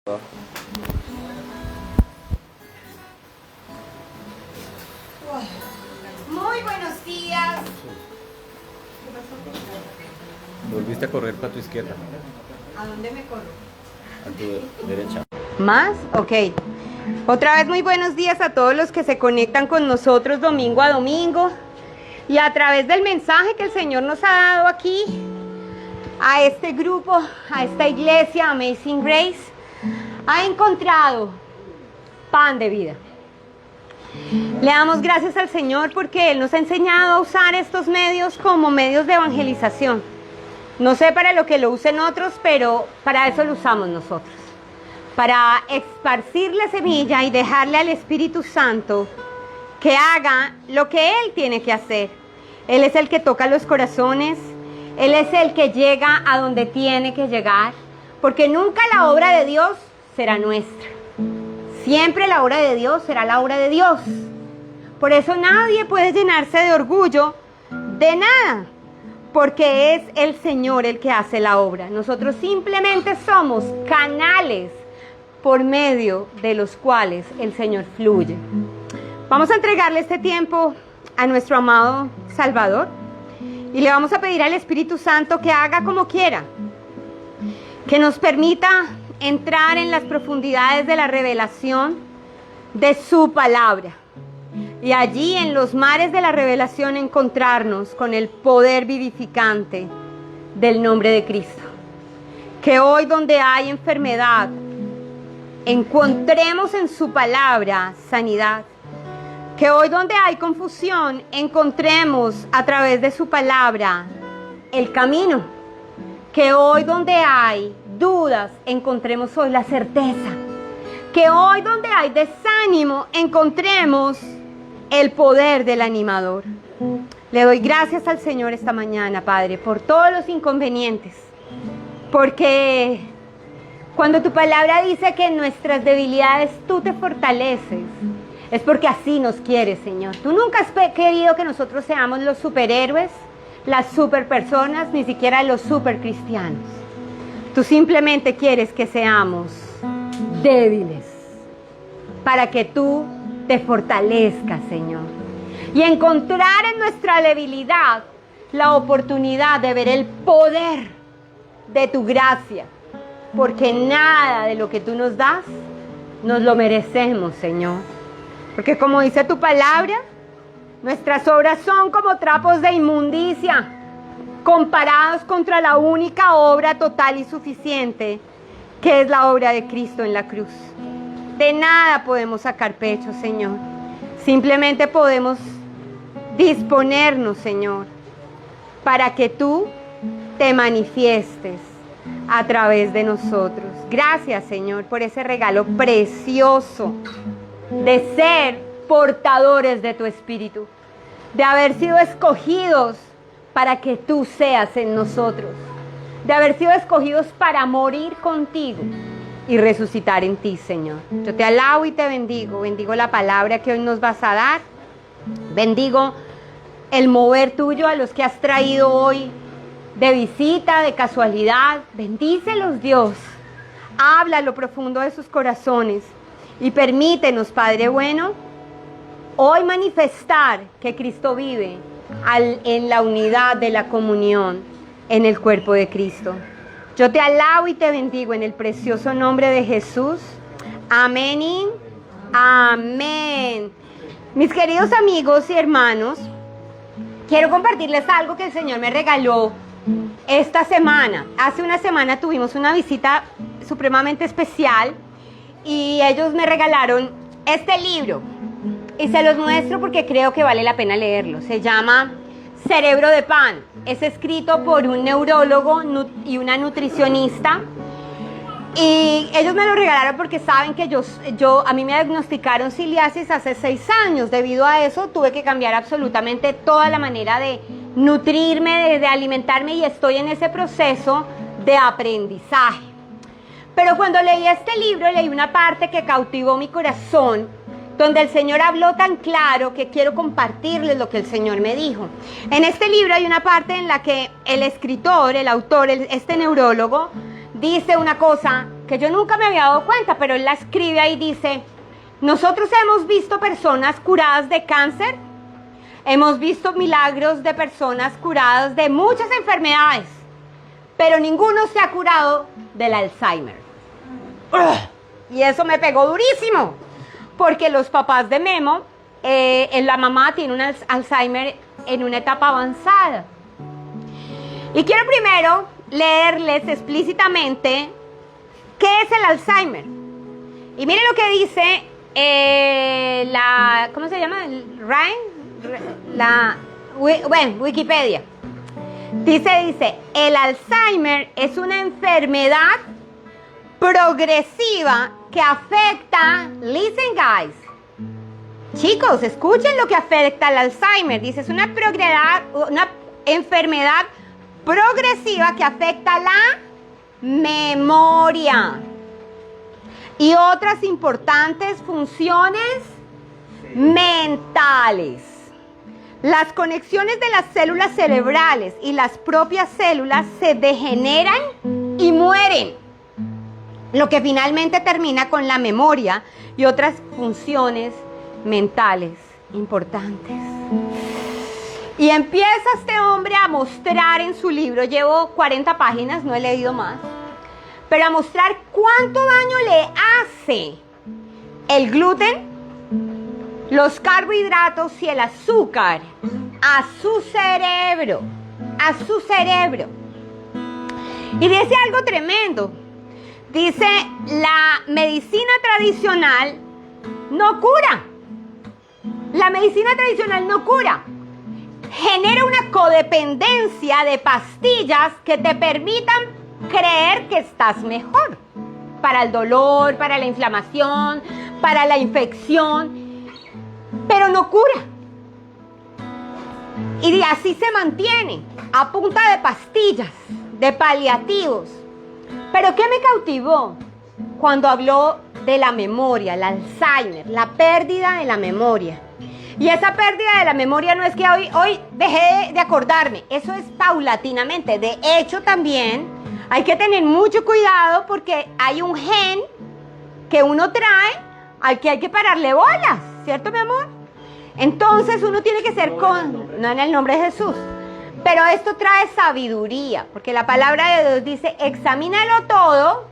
Muy buenos días. Volviste a correr para tu izquierda, ¿A dónde me corro? a tu derecha. ¿Más? Ok. Otra vez muy buenos días a todos los que se conectan con nosotros domingo a domingo y a través del mensaje que el Señor nos ha dado aquí a este grupo, a esta iglesia Amazing Grace, ha encontrado pan de vida. Le damos gracias al Señor porque Él nos ha enseñado a usar estos medios como medios de evangelización. No sé para lo que lo usen otros, pero para eso lo usamos nosotros. Para esparcir la semilla y dejarle al Espíritu Santo que haga lo que Él tiene que hacer. Él es el que toca los corazones, Él es el que llega a donde tiene que llegar, porque nunca la obra de Dios será nuestra. Siempre la obra de Dios será la obra de Dios. Por eso nadie puede llenarse de orgullo de nada, porque es el Señor el que hace la obra. Nosotros simplemente somos canales por medio de los cuales el Señor fluye. Vamos a entregarle este tiempo a nuestro amado Salvador y le vamos a pedir al Espíritu Santo que haga como quiera, que nos permita entrar en las profundidades de la revelación de su palabra y allí en los mares de la revelación encontrarnos con el poder vivificante del nombre de Cristo. Que hoy donde hay enfermedad encontremos en su palabra sanidad. Que hoy donde hay confusión encontremos a través de su palabra el camino. Que hoy donde hay dudas encontremos hoy la certeza. Que hoy donde hay desánimo encontremos el poder del animador. Le doy gracias al Señor esta mañana, Padre, por todos los inconvenientes. Porque cuando tu palabra dice que en nuestras debilidades tú te fortaleces, es porque así nos quieres, Señor. Tú nunca has querido que nosotros seamos los superhéroes, las superpersonas, ni siquiera los supercristianos. Tú simplemente quieres que seamos débiles para que tú te fortalezcas, Señor. Y encontrar en nuestra debilidad la oportunidad de ver el poder de tu gracia. Porque nada de lo que tú nos das, nos lo merecemos, Señor. Porque como dice tu palabra, nuestras obras son como trapos de inmundicia, comparados contra la única obra total y suficiente, que es la obra de Cristo en la cruz. De nada podemos sacar pecho, Señor. Simplemente podemos disponernos, Señor, para que tú te manifiestes a través de nosotros. Gracias, Señor, por ese regalo precioso de ser portadores de tu Espíritu, de haber sido escogidos para que tú seas en nosotros, de haber sido escogidos para morir contigo y resucitar en ti, Señor. Yo te alabo y te bendigo. Bendigo la palabra que hoy nos vas a dar. Bendigo el mover tuyo a los que has traído hoy de visita, de casualidad. Bendícelos, Dios. Habla a lo profundo de sus corazones y permítenos, Padre bueno, hoy manifestar que Cristo vive en la unidad de la comunión en el cuerpo de Cristo. Yo te alabo y te bendigo en el precioso nombre de Jesús. Amén y amén. Mis queridos amigos y hermanos, quiero compartirles algo que el Señor me regaló esta semana. Hace una semana tuvimos una visita supremamente especial y ellos me regalaron este libro. Y se los muestro porque creo que vale la pena leerlo. Se llama Cerebro de Pan. Es escrito por un neurólogo y una nutricionista. Y ellos me lo regalaron porque saben que a mí me diagnosticaron ciliasis hace 6 años. Debido a eso tuve que cambiar absolutamente toda la manera de nutrirme, de alimentarme, y estoy en ese proceso de aprendizaje. Pero cuando leí este libro, leí una parte que cautivó mi corazón, donde el Señor habló tan claro que quiero compartirles lo que el Señor me dijo. En este libro hay una parte en la que el escritor, el autor, este neurólogo, dice una cosa que yo nunca me había dado cuenta, pero él la escribe ahí, dice, nosotros hemos visto personas curadas de cáncer, hemos visto milagros de personas curadas de muchas enfermedades, pero ninguno se ha curado del Alzheimer. Y eso me pegó durísimo, porque los papás de Memo, la mamá tiene un Alzheimer en una etapa avanzada. Y quiero primero leerles explícitamente qué es el Alzheimer. Y miren lo que dice ¿cómo se llama? Wikipedia. Dice, el Alzheimer es una enfermedad progresiva que afecta, listen guys, chicos, escuchen lo que afecta al Alzheimer. Dice, es una enfermedad progresiva que afecta la memoria y otras importantes funciones mentales. Las conexiones de las células cerebrales y las propias células se degeneran y mueren, lo que finalmente termina con la memoria y otras funciones mentales importantes. Y empieza este hombre a mostrar en su libro, llevo 40 páginas, no he leído más, pero a mostrar cuánto daño le hace el gluten, los carbohidratos y el azúcar a su cerebro, Y dice algo tremendo. Dice, la medicina tradicional no cura. La medicina tradicional no cura. Genera una codependencia de pastillas que te permitan creer que estás mejor. Para el dolor, para la inflamación, para la infección. Pero no cura. Y así se mantiene, a punta de pastillas, de paliativos. Pero ¿qué me cautivó? Cuando habló de la memoria, el Alzheimer, la pérdida de la memoria. Y esa pérdida de la memoria no es que hoy dejé de acordarme, eso es paulatinamente. De hecho, también hay que tener mucho cuidado porque hay un gen que uno trae al que hay que pararle bolas, ¿cierto, mi amor? Entonces uno tiene que ser no en el nombre de Jesús, pero esto trae sabiduría, porque la palabra de Dios dice, examínalo todo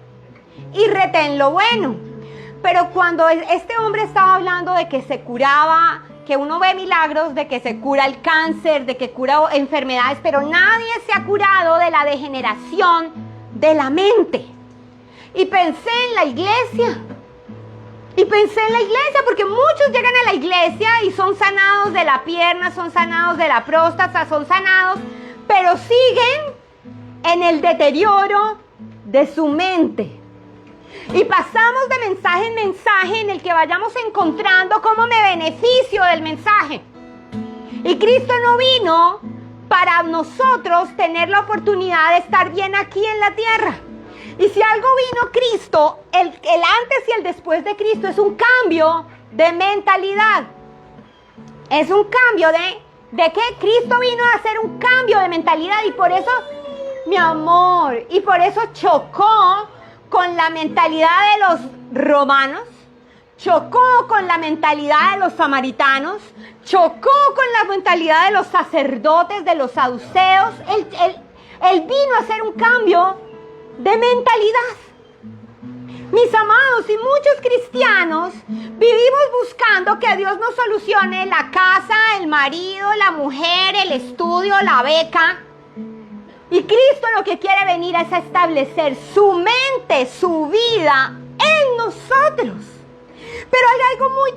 y retén lo bueno. Pero cuando este hombre estaba hablando de que se curaba, que uno ve milagros, de que se cura el cáncer, de que cura enfermedades, pero nadie se ha curado de la degeneración de la mente. Y pensé en la iglesia. Porque muchos llegan a la iglesia y son sanados de la pierna, son sanados de la próstata, son sanados, pero siguen en el deterioro de su mente. Y pasamos de mensaje en mensaje en el que vayamos encontrando cómo me beneficio del mensaje. Y Cristo no vino para nosotros tener la oportunidad de estar bien aquí en la tierra. Y si algo vino Cristo, el antes y el después de Cristo es un cambio de mentalidad. Es un cambio de que Cristo vino a hacer un cambio de mentalidad y por eso, mi amor, y por eso chocó con la mentalidad de los romanos, chocó con la mentalidad de los samaritanos, chocó con la mentalidad de los sacerdotes, de los saduceos. Él vino a hacer un cambio de mentalidad. Mis amados, y muchos cristianos vivimos buscando que Dios nos solucione la casa, el marido, la mujer, el estudio, la beca. Y Cristo lo que quiere venir es a establecer su mente, su vida en nosotros. Pero hay algo muy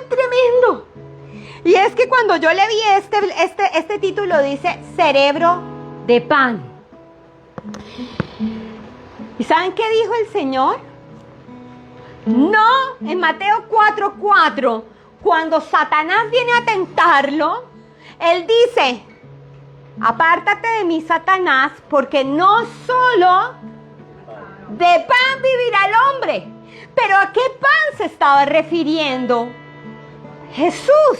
tremendo. Y es que cuando yo le vi este título dice cerebro de pan. ¿Y saben qué dijo el Señor? No, en Mateo 4:4, cuando Satanás viene a tentarlo, Él dice, apártate de mí, Satanás, porque no solo de pan vivirá el hombre. ¿Pero a qué pan se estaba refiriendo Jesús?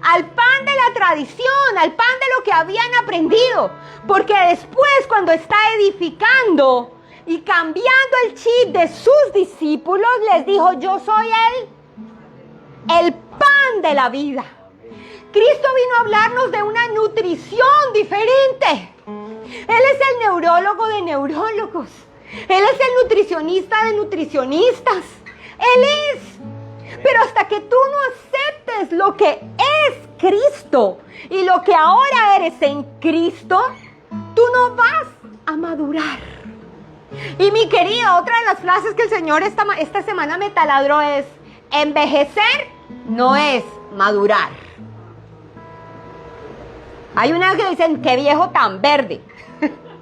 Al pan de la tradición, al pan de lo que habían aprendido. Porque después, cuando está edificando y cambiando el chip de sus discípulos, les dijo, yo soy el pan de la vida. Cristo vino a hablarnos de una nutrición diferente. Él es el neurólogo de neurólogos. Él es el nutricionista de nutricionistas. Él es. Pero hasta que tú no aceptes lo que es Cristo y lo que ahora eres en Cristo, tú no vas a madurar. Y mi querido, otra de las frases que el Señor esta semana me taladró es: envejecer no es madurar. Hay una que dicen, qué viejo tan verde,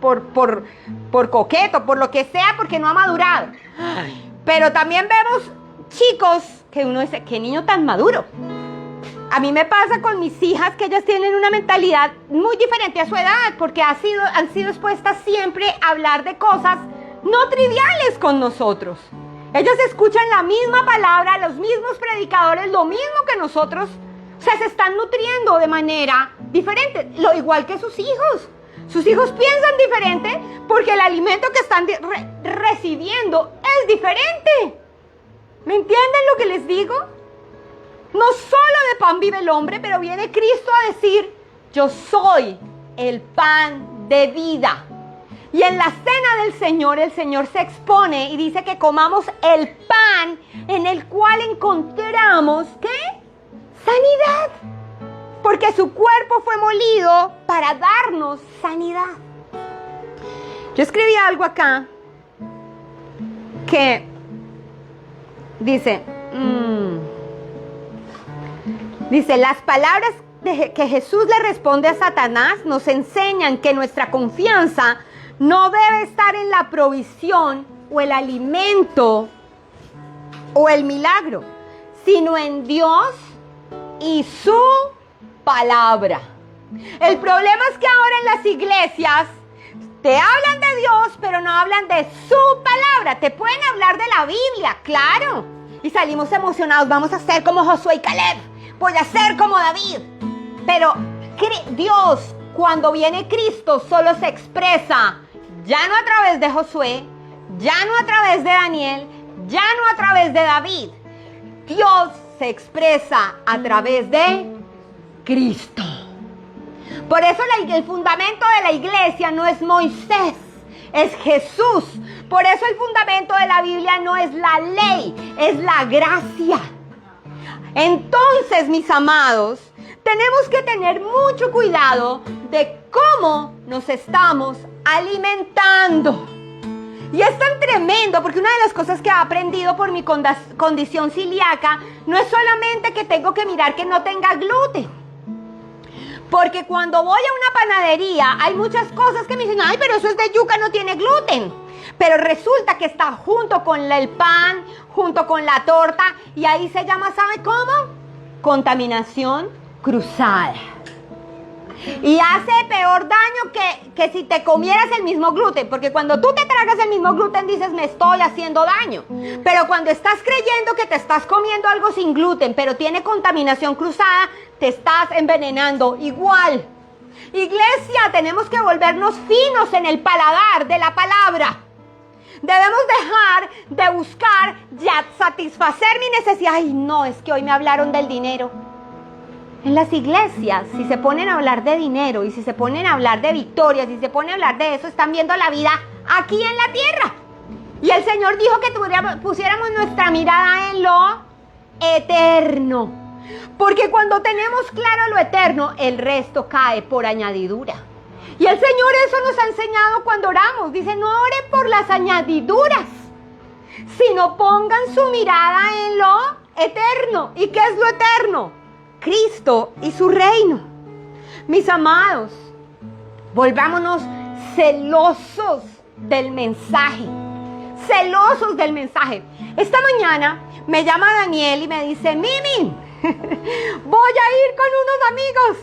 por coqueto, por lo que sea, porque no ha madurado. Pero también vemos chicos que uno dice, qué niño tan maduro. A mí me pasa con mis hijas que ellas tienen una mentalidad muy diferente a su edad, porque han sido expuestas siempre a hablar de cosas no triviales con nosotros. Ellas escuchan la misma palabra, los mismos predicadores, lo mismo que nosotros. O sea, se están nutriendo de manera diferente, lo igual que sus hijos. Sus hijos piensan diferente porque el alimento que están recibiendo es diferente. ¿Me entienden lo que les digo? No solo de pan vive el hombre, pero viene Cristo a decir, yo soy el pan de vida. Y en la cena del Señor, el Señor se expone y dice que comamos el pan en el cual encontramos, ¿qué? Sanidad. Porque su cuerpo fue molido para darnos sanidad. Yo escribí algo acá que dice, las palabras que Jesús le responde a Satanás nos enseñan que nuestra confianza no debe estar en la provisión o el alimento o el milagro, sino en Dios y su palabra. El problema es que ahora en las iglesias te hablan de Dios, pero no hablan de su palabra. Te pueden hablar de la Biblia, claro. Y salimos emocionados, vamos a ser como Josué y Caleb. Voy a ser como David. Pero Dios, cuando viene Cristo, solo se expresa ya no a través de Josué, ya no a través de Daniel, ya no a través de David. Dios se expresa a través de Cristo. Por eso el fundamento de la iglesia no es Moisés, es Jesús. Por eso el fundamento de la Biblia no es la ley, es la gracia. Entonces, mis amados, tenemos que tener mucho cuidado de cómo nos estamos alimentando. Y es tan tremendo porque una de las cosas que he aprendido por mi condición celíaca no es solamente que tengo que mirar que no tenga gluten. Porque cuando voy a una panadería hay muchas cosas que me dicen, ay, pero eso es de yuca, no tiene gluten. Pero resulta que está junto con el pan, junto con la torta, y ahí se llama, ¿sabe cómo? Contaminación cruzada. Y hace peor daño que si te comieras el mismo gluten, porque cuando tú te tragas el mismo gluten dices, me estoy haciendo daño. Pero cuando estás creyendo que te estás comiendo algo sin gluten, pero tiene contaminación cruzada, te estás envenenando igual. Iglesia, tenemos que volvernos finos en el paladar de la palabra. Debemos dejar de buscar ya satisfacer mi necesidad. Ay, no, es que hoy me hablaron del dinero. En las iglesias, si se ponen a hablar de dinero y si se ponen a hablar de victorias, si se ponen a hablar de eso, están viendo la vida aquí en la tierra. Y el Señor dijo que pusiéramos nuestra mirada en lo eterno. Porque cuando tenemos claro lo eterno, el resto cae por añadidura. Y el Señor eso nos ha enseñado cuando oramos. Dice, no oren por las añadiduras, sino pongan su mirada en lo eterno. ¿Y qué es lo eterno? Cristo y su reino. Mis amados, volvámonos celosos del mensaje. Celosos del mensaje. Esta mañana me llama Daniel y me dice, Mimi, voy a ir con unos amigos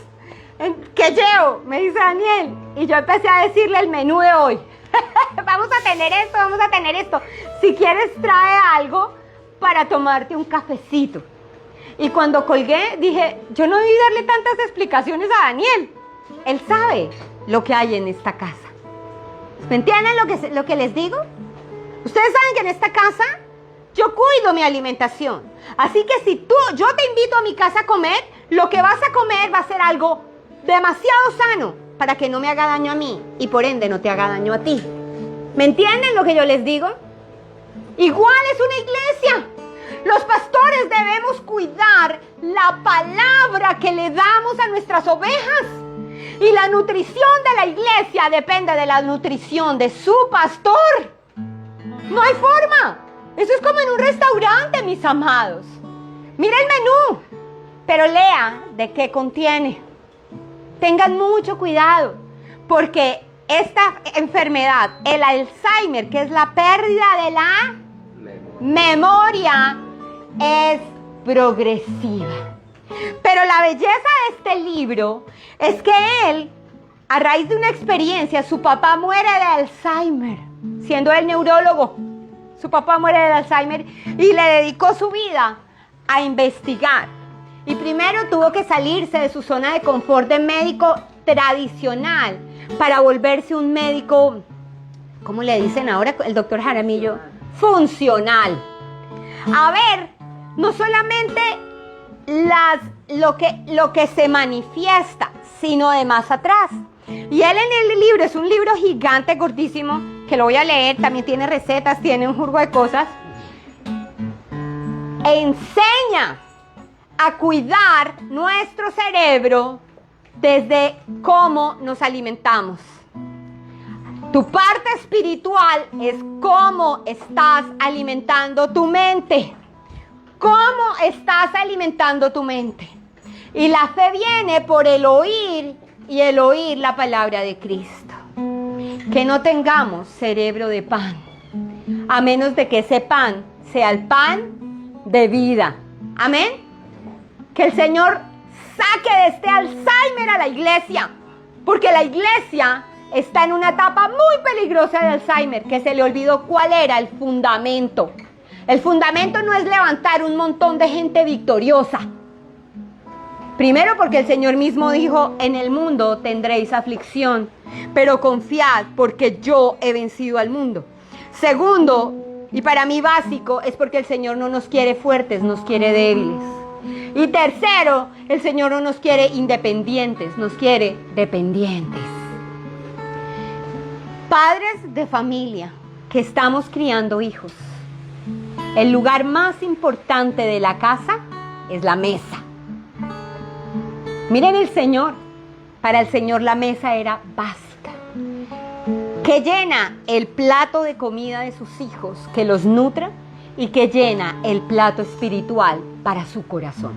que llevo, me dice Daniel. Y yo empecé a decirle el menú de hoy. Vamos a tener esto, vamos a tener esto. Si quieres, trae algo para tomarte un cafecito. Y cuando colgué, dije, yo no debí darle tantas explicaciones a Daniel. Él sabe lo que hay en esta casa. ¿Me entienden lo que les digo? Ustedes saben que en esta casa yo cuido mi alimentación. Así que si yo te invito a mi casa a comer, lo que vas a comer va a ser algo demasiado sano para que no me haga daño a mí y por ende no te haga daño a ti. ¿Me entienden lo que yo les digo? Igual es una iglesia. Los pastores debemos cuidar la palabra que le damos a nuestras ovejas. Y la nutrición de la iglesia depende de la nutrición de su pastor. No hay forma. Eso es como en un restaurante, mis amados. Mira el menú, pero lea de qué contiene. Tengan mucho cuidado, porque esta enfermedad, el Alzheimer, que es la pérdida de la memoria, es progresiva. Pero la belleza de este libro es que él, a raíz de una experiencia, su papá muere de Alzheimer, siendo él neurólogo. Su papá muere de Alzheimer y le dedicó su vida a investigar. Y primero tuvo que salirse de su zona de confort de médico tradicional para volverse un médico, ¿cómo le dicen ahora el doctor Jaramillo? Funcional. A ver, no solamente lo que se manifiesta, sino de más atrás. Y él en el libro, es un libro gigante, gordísimo, que lo voy a leer, también tiene recetas, tiene un jurgo de cosas. Enseña a cuidar nuestro cerebro desde cómo nos alimentamos. Tu parte espiritual es cómo estás alimentando tu mente. ¿Cómo estás alimentando tu mente? Y la fe viene por el oír y el oír la palabra de Cristo. Que no tengamos cerebro de pan, a menos de que ese pan sea el pan de vida. Amén. Que el Señor saque de este Alzheimer a la iglesia, porque la iglesia está en una etapa muy peligrosa de Alzheimer, que se le olvidó cuál era el fundamento. El fundamento no es levantar un montón de gente victoriosa. Primero, porque el Señor mismo dijo, en el mundo tendréis aflicción, pero confiad porque yo he vencido al mundo. Segundo, y para mí básico, es porque el Señor no nos quiere fuertes, nos quiere débiles. Y tercero, el Señor no nos quiere independientes, nos quiere dependientes. Padres de familia que estamos criando hijos, el lugar más importante de la casa es la mesa. Miren el Señor, para el Señor la mesa era básica. Que llena el plato de comida de sus hijos, que los nutra y que llena el plato espiritual para su corazón.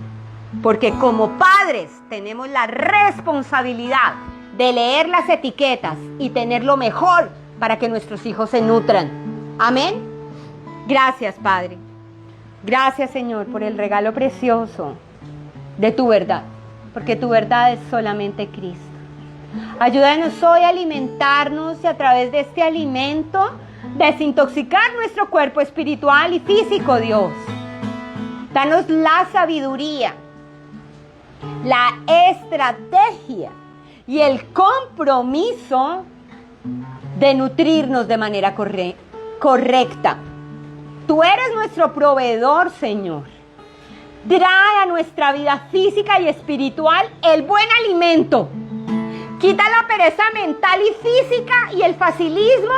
Porque como padres tenemos la responsabilidad de leer las etiquetas y tener lo mejor para que nuestros hijos se nutran. Amén. Gracias, Padre. Gracias, Señor, por el regalo precioso de tu verdad, porque tu verdad es solamente Cristo. Ayúdanos hoy a alimentarnos y a través de este alimento desintoxicar nuestro cuerpo espiritual y físico, Dios. Danos la sabiduría, la estrategia y el compromiso de nutrirnos de manera correcta. Tú eres nuestro proveedor, Señor. Trae a nuestra vida física y espiritual el buen alimento. Quita la pereza mental y física y el facilismo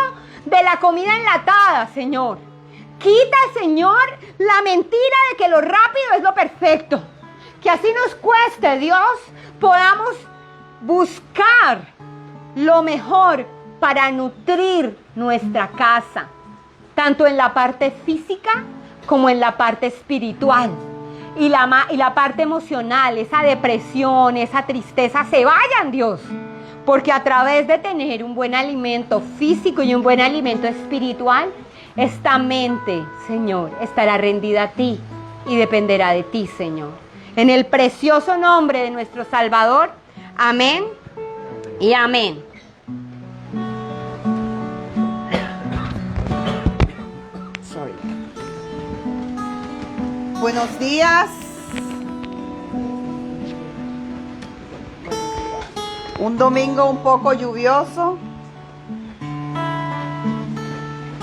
de la comida enlatada, Señor. Quita, Señor, la mentira de que lo rápido es lo perfecto. Que así nos cueste, Dios, podamos buscar lo mejor para nutrir nuestra casa, tanto en la parte física como en la parte espiritual. Y la parte emocional, esa depresión, esa tristeza, se vayan, Dios. Porque a través de tener un buen alimento físico y un buen alimento espiritual, esta mente, Señor, estará rendida a ti y dependerá de ti, Señor. En el precioso nombre de nuestro Salvador, amén y amén. Buenos días. Un domingo un poco lluvioso.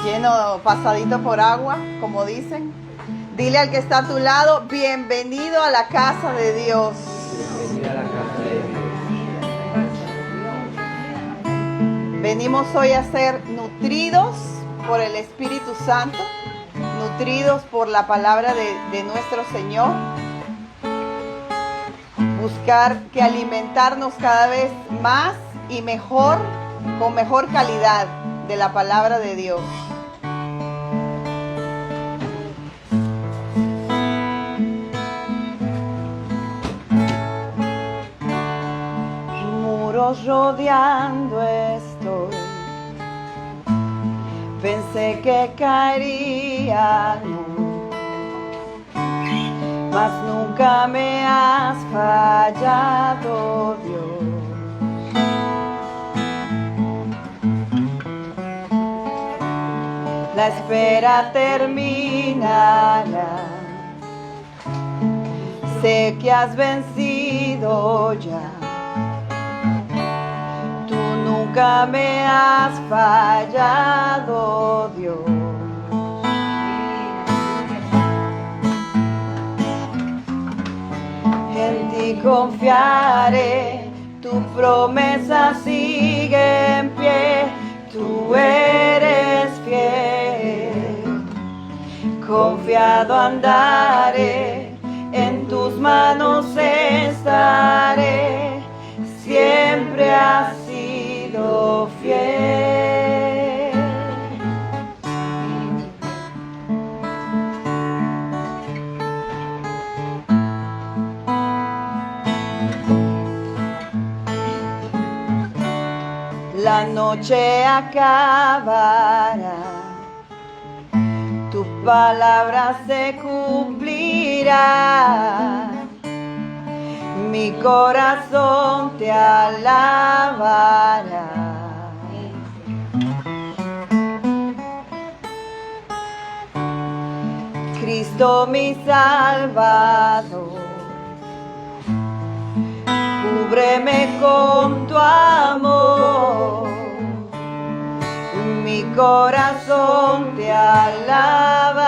lleno, pasadito por agua, como dicen. Dile al que está a tu lado, bienvenido a la casa de Dios. Bienvenida a la casa de Dios. Venimos hoy a ser nutridos por el Espíritu Santo, nutridos por la palabra de nuestro Señor. Buscar que alimentarnos cada vez más y mejor, con mejor calidad de la palabra de Dios. Muros rodeando estoy, pensé que caería, mas nunca me has fallado, Dios. La espera terminará, sé que has vencido ya. Tú nunca me has fallado, Dios. En ti confiaré, tu promesa sigue en pie, tú eres fiel. Confiado andaré, en tus manos estaré, siempre has sido fiel. La noche acabará, tu palabra se cumplirá, mi corazón te alabará. Cristo mi Salvador, cúbreme con tu amor, mi corazón te alabará.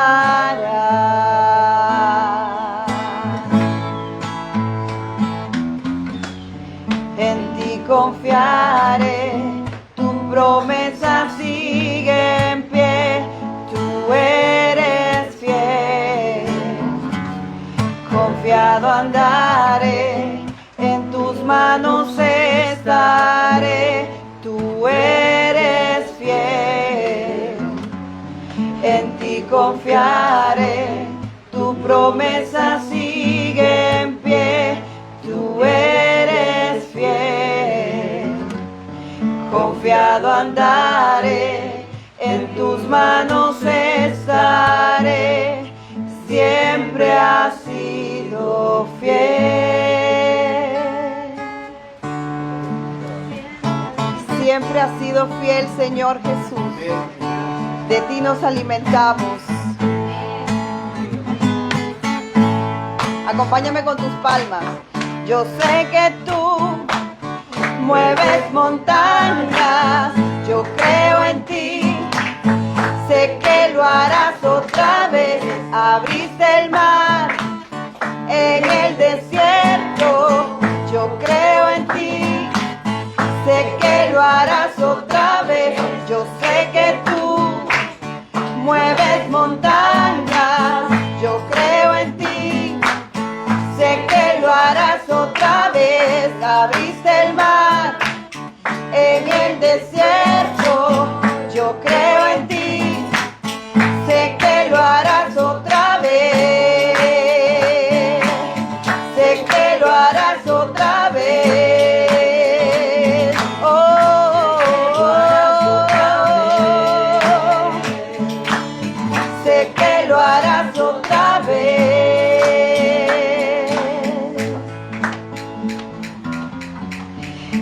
En ti confiaré, tu promesa sigue en pie, tú eres fiel. Confiado andaré, en tus manos estaré, tú eres fiel. En ti confiaré, tu promesa sigue en pie, tú eres fiel. Confiado andaré, en tus manos estaré, siempre has sido fiel. Siempre has sido fiel, Señor Jesús. De ti nos alimentamos. Acompáñame con tus palmas. Yo sé que tú mueves montañas, yo creo en ti. Sé que lo harás otra vez. Abriste el mar en el desierto, yo creo en ti. Sé que lo harás otra vez. Yo sé que tú mueves montañas, yo creo en ti. Sé que lo harás otra vez. Abriste el mar en el desierto, yo creo en ti. Sé que lo harás otra vez. Sé que lo harás otra vez. Oh, sé que lo harás otra vez.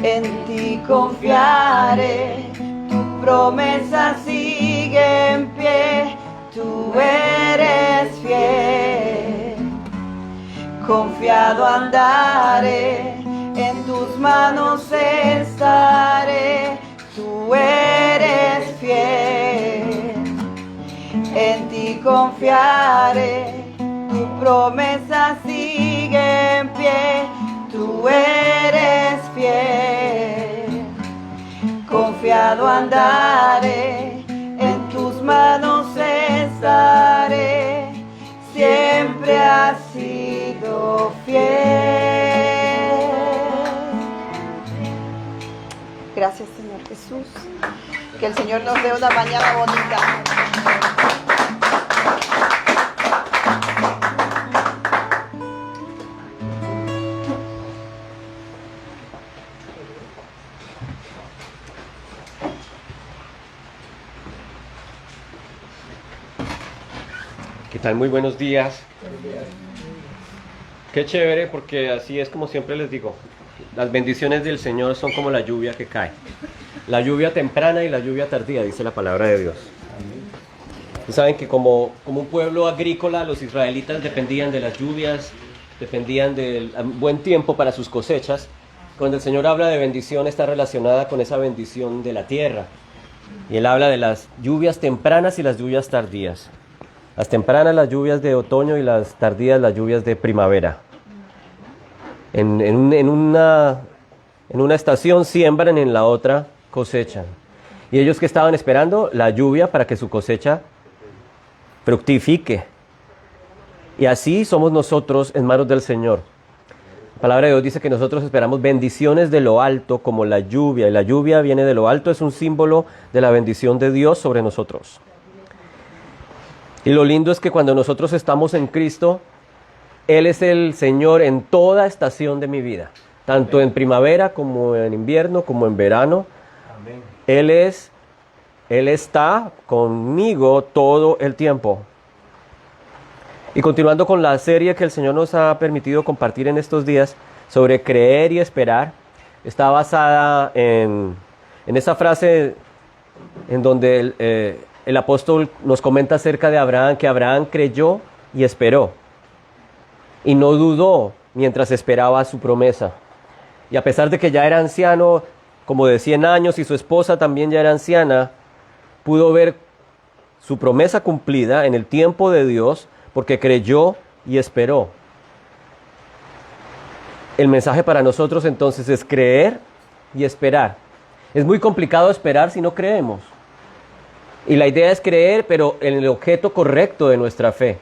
En ti confiaré, tu promesa sigue en pie, tú eres fiel. Confiado andaré, en tus manos estaré, tú eres fiel. confiaré, tu promesa sigue en pie, tú eres fiel. Confiado andaré, en tus manos estaré, siempre has sido fiel. Gracias, Señor Jesús. Que el Señor nos dé una mañana bonita. ¿Qué tal? Muy buenos días. Qué chévere, porque así es como siempre les digo. Las bendiciones del Señor son como la lluvia que cae. La lluvia temprana y la lluvia tardía, dice la palabra de Dios. Y saben que como un pueblo agrícola, los israelitas dependían de las lluvias, dependían del buen tiempo para sus cosechas. Cuando el Señor habla de bendición, está relacionada con esa bendición de la tierra. Y Él habla de las lluvias tempranas y las lluvias tardías. Las tempranas, las lluvias de otoño, y las tardías, las lluvias de primavera. En una estación siembran, en la otra cosechan. Y ellos que estaban esperando la lluvia para que su cosecha fructifique. Y así somos nosotros en manos del Señor. La palabra de Dios dice que nosotros esperamos bendiciones de lo alto como la lluvia. Y la lluvia viene de lo alto, es un símbolo de la bendición de Dios sobre nosotros. Y lo lindo es que cuando nosotros estamos en Cristo, Él es el Señor en toda estación de mi vida. Tanto en primavera como en invierno, como en verano. Amén. Él está conmigo todo el tiempo. Y continuando con la serie que el Señor nos ha permitido compartir en estos días sobre creer y esperar, está basada en esa frase en donde el apóstol nos comenta acerca de Abraham, que Abraham creyó y esperó. Y no dudó mientras esperaba su promesa. Y a pesar de que ya era anciano, como de 100 años, y su esposa también ya era anciana, pudo ver su promesa cumplida en el tiempo de Dios, porque creyó y esperó. El mensaje para nosotros entonces es creer y esperar. Es muy complicado esperar si no creemos. Y la idea es creer, pero en el objeto correcto de nuestra fe.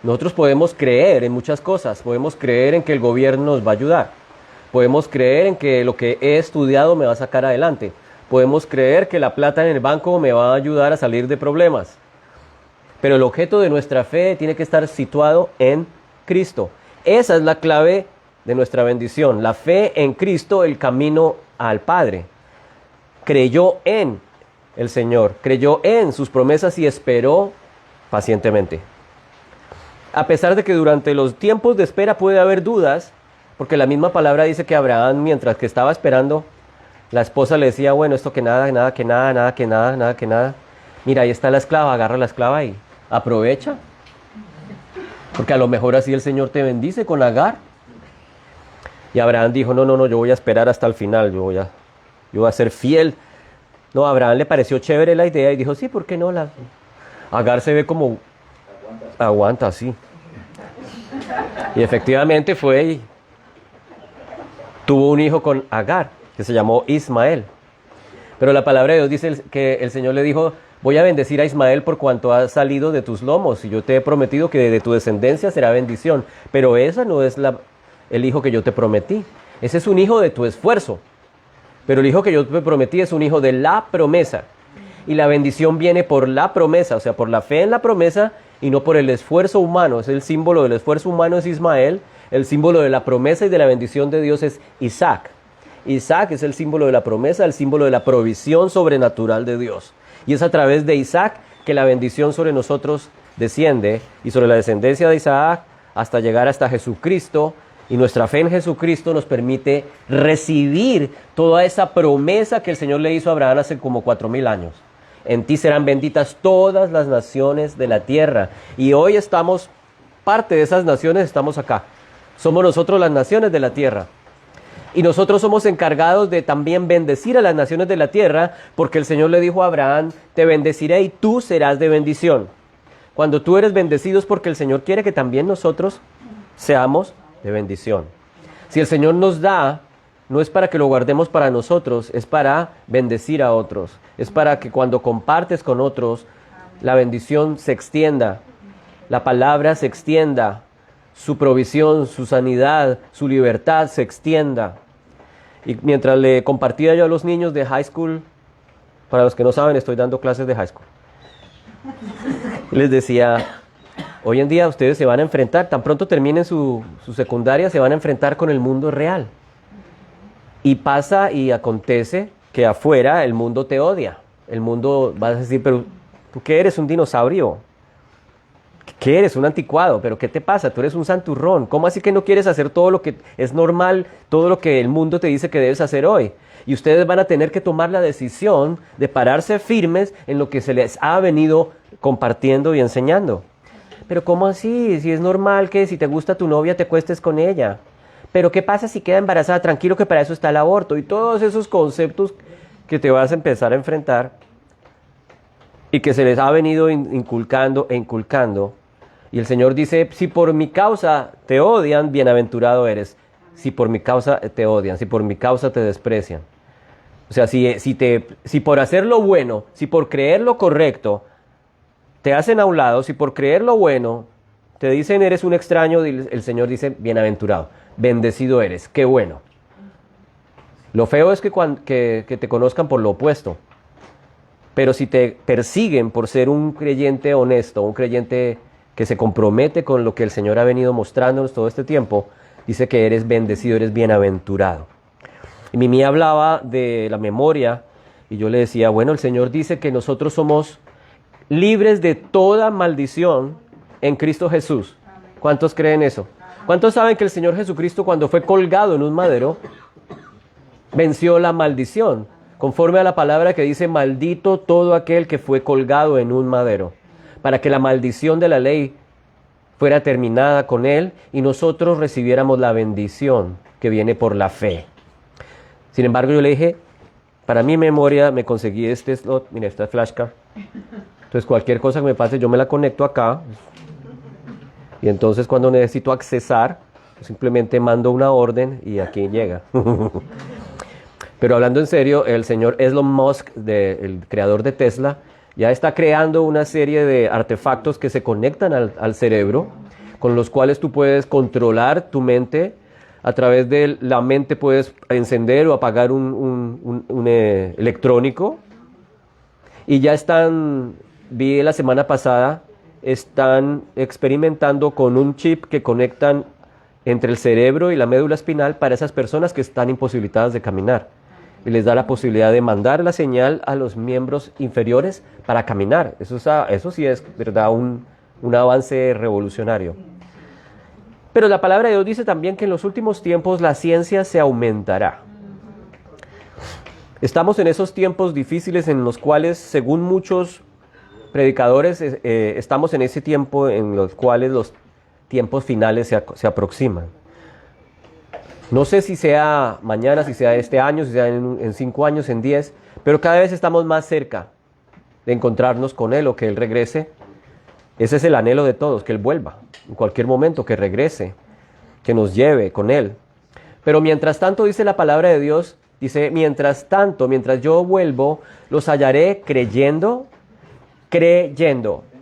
Nosotros podemos creer en muchas cosas. Podemos creer en que el gobierno nos va a ayudar. Podemos creer en que lo que he estudiado me va a sacar adelante. Podemos creer que la plata en el banco me va a ayudar a salir de problemas. Pero el objeto de nuestra fe tiene que estar situado en Cristo. Esa es la clave de nuestra bendición. La fe en Cristo, el camino al Padre. Creyó en el Señor, creyó en sus promesas y esperó pacientemente. A pesar de que durante los tiempos de espera puede haber dudas, porque la misma palabra dice que Abraham, mientras que estaba esperando, la esposa le decía, bueno, esto que nada, nada que nada, nada que nada, nada que nada. Mira, ahí está la esclava, agarra la esclava y aprovecha. Porque a lo mejor así el Señor te bendice con Agar. Y Abraham dijo, no, yo voy a esperar hasta el final, yo voy a ser fiel. No, a Abraham le pareció chévere la idea y dijo, sí, ¿por qué no? Agar se ve como... Aguanta, sí. Y efectivamente fue y tuvo un hijo con Agar, que se llamó Ismael. Pero la palabra de Dios dice que el Señor le dijo, voy a bendecir a Ismael por cuanto ha salido de tus lomos, y yo te he prometido que de tu descendencia será bendición. Pero esa no es el hijo que yo te prometí. Ese es un hijo de tu esfuerzo. Pero el hijo que yo te prometí es un hijo de la promesa. Y la bendición viene por la promesa, o sea, por la fe en la promesa y no por el esfuerzo humano. Es el símbolo del esfuerzo humano, es Ismael. El símbolo de la promesa y de la bendición de Dios es Isaac. Isaac es el símbolo de la promesa, el símbolo de la provisión sobrenatural de Dios. Y es a través de Isaac que la bendición sobre nosotros desciende, y sobre la descendencia de Isaac hasta llegar hasta Jesucristo. Y nuestra fe en Jesucristo nos permite recibir toda esa promesa que el Señor le hizo a Abraham hace como 4000 años. En ti serán benditas todas las naciones de la tierra. Y hoy estamos, parte de esas naciones, estamos acá. Somos nosotros las naciones de la tierra. Y nosotros somos encargados de también bendecir a las naciones de la tierra, porque el Señor le dijo a Abraham, te bendeciré y tú serás de bendición. Cuando tú eres bendecido es porque el Señor quiere que también nosotros seamos de bendición. Si el Señor nos da, no es para que lo guardemos para nosotros, es para bendecir a otros. Es para que cuando compartes con otros, la bendición se extienda, la palabra se extienda, su provisión, su sanidad, su libertad se extienda. Y mientras le compartía yo a los niños de high school, para los que no saben, estoy dando clases de high school. Les decía, hoy en día ustedes se van a enfrentar, tan pronto terminen su secundaria, se van a enfrentar con el mundo real. Y pasa y acontece que afuera el mundo te odia. El mundo, vas a decir, pero ¿tú qué eres? ¿Un dinosaurio? ¿Qué eres? Un anticuado. ¿Pero qué te pasa? Tú eres un santurrón. ¿Cómo así que no quieres hacer todo lo que es normal, todo lo que el mundo te dice que debes hacer hoy? Y ustedes van a tener que tomar la decisión de pararse firmes en lo que se les ha venido compartiendo y enseñando. Pero ¿cómo así? Si es normal que si te gusta tu novia te acuestes con ella. Pero ¿qué pasa si queda embarazada? Tranquilo que para eso está el aborto. Y todos esos conceptos que te vas a empezar a enfrentar y que se les ha venido inculcando e inculcando. Y el Señor dice, si por mi causa te odian, bienaventurado eres. Si por mi causa te odian, si por mi causa te desprecian. O sea, si por hacer lo bueno, si por creer lo correcto, te hacen a un lado, si por creer lo bueno, te dicen eres un extraño, el Señor dice, bienaventurado, bendecido eres, qué bueno. Lo feo es que te conozcan por lo opuesto. Pero si te persiguen por ser un creyente honesto, un creyente que se compromete con lo que el Señor ha venido mostrándonos todo este tiempo, dice que eres bendecido, eres bienaventurado. Y Mimi hablaba de la memoria y yo le decía, bueno, el Señor dice que nosotros somos libres de toda maldición en Cristo Jesús. ¿Cuántos creen eso? ¿Cuántos saben que el Señor Jesucristo cuando fue colgado en un madero venció la maldición? Conforme a la palabra que dice, maldito todo aquel que fue colgado en un madero, para que la maldición de la ley fuera terminada con él y nosotros recibiéramos la bendición que viene por la fe. Sin embargo, yo le dije, para mi memoria me conseguí este slot, mira, esta flashcard. Entonces cualquier cosa que me pase, yo me la conecto acá. Y entonces cuando necesito accesar, simplemente mando una orden y aquí llega. Pero hablando en serio, el señor Elon Musk, el creador de Tesla, ya está creando una serie de artefactos que se conectan al cerebro, con los cuales tú puedes controlar tu mente. A través de la mente puedes encender o apagar un electrónico. Y ya vi la semana pasada, están experimentando con un chip que conectan entre el cerebro y la médula espinal para esas personas que están imposibilitadas de caminar. Y les da la posibilidad de mandar la señal a los miembros inferiores para caminar. Eso sí es, ¿verdad?, un avance revolucionario. Pero la palabra de Dios dice también que en los últimos tiempos la ciencia se aumentará. Estamos en esos tiempos difíciles en los cuales, según muchos predicadores, estamos en ese tiempo en los cuales los tiempos finales se aproximan. No sé si sea mañana, si sea este año, si sea en 5 años, en 10, pero cada vez estamos más cerca de encontrarnos con Él o que Él regrese. Ese es el anhelo de todos, que Él vuelva en cualquier momento, que regrese, que nos lleve con Él. Pero mientras tanto, dice la palabra de Dios, dice, mientras tanto, mientras yo vuelvo, los hallaré creyendo.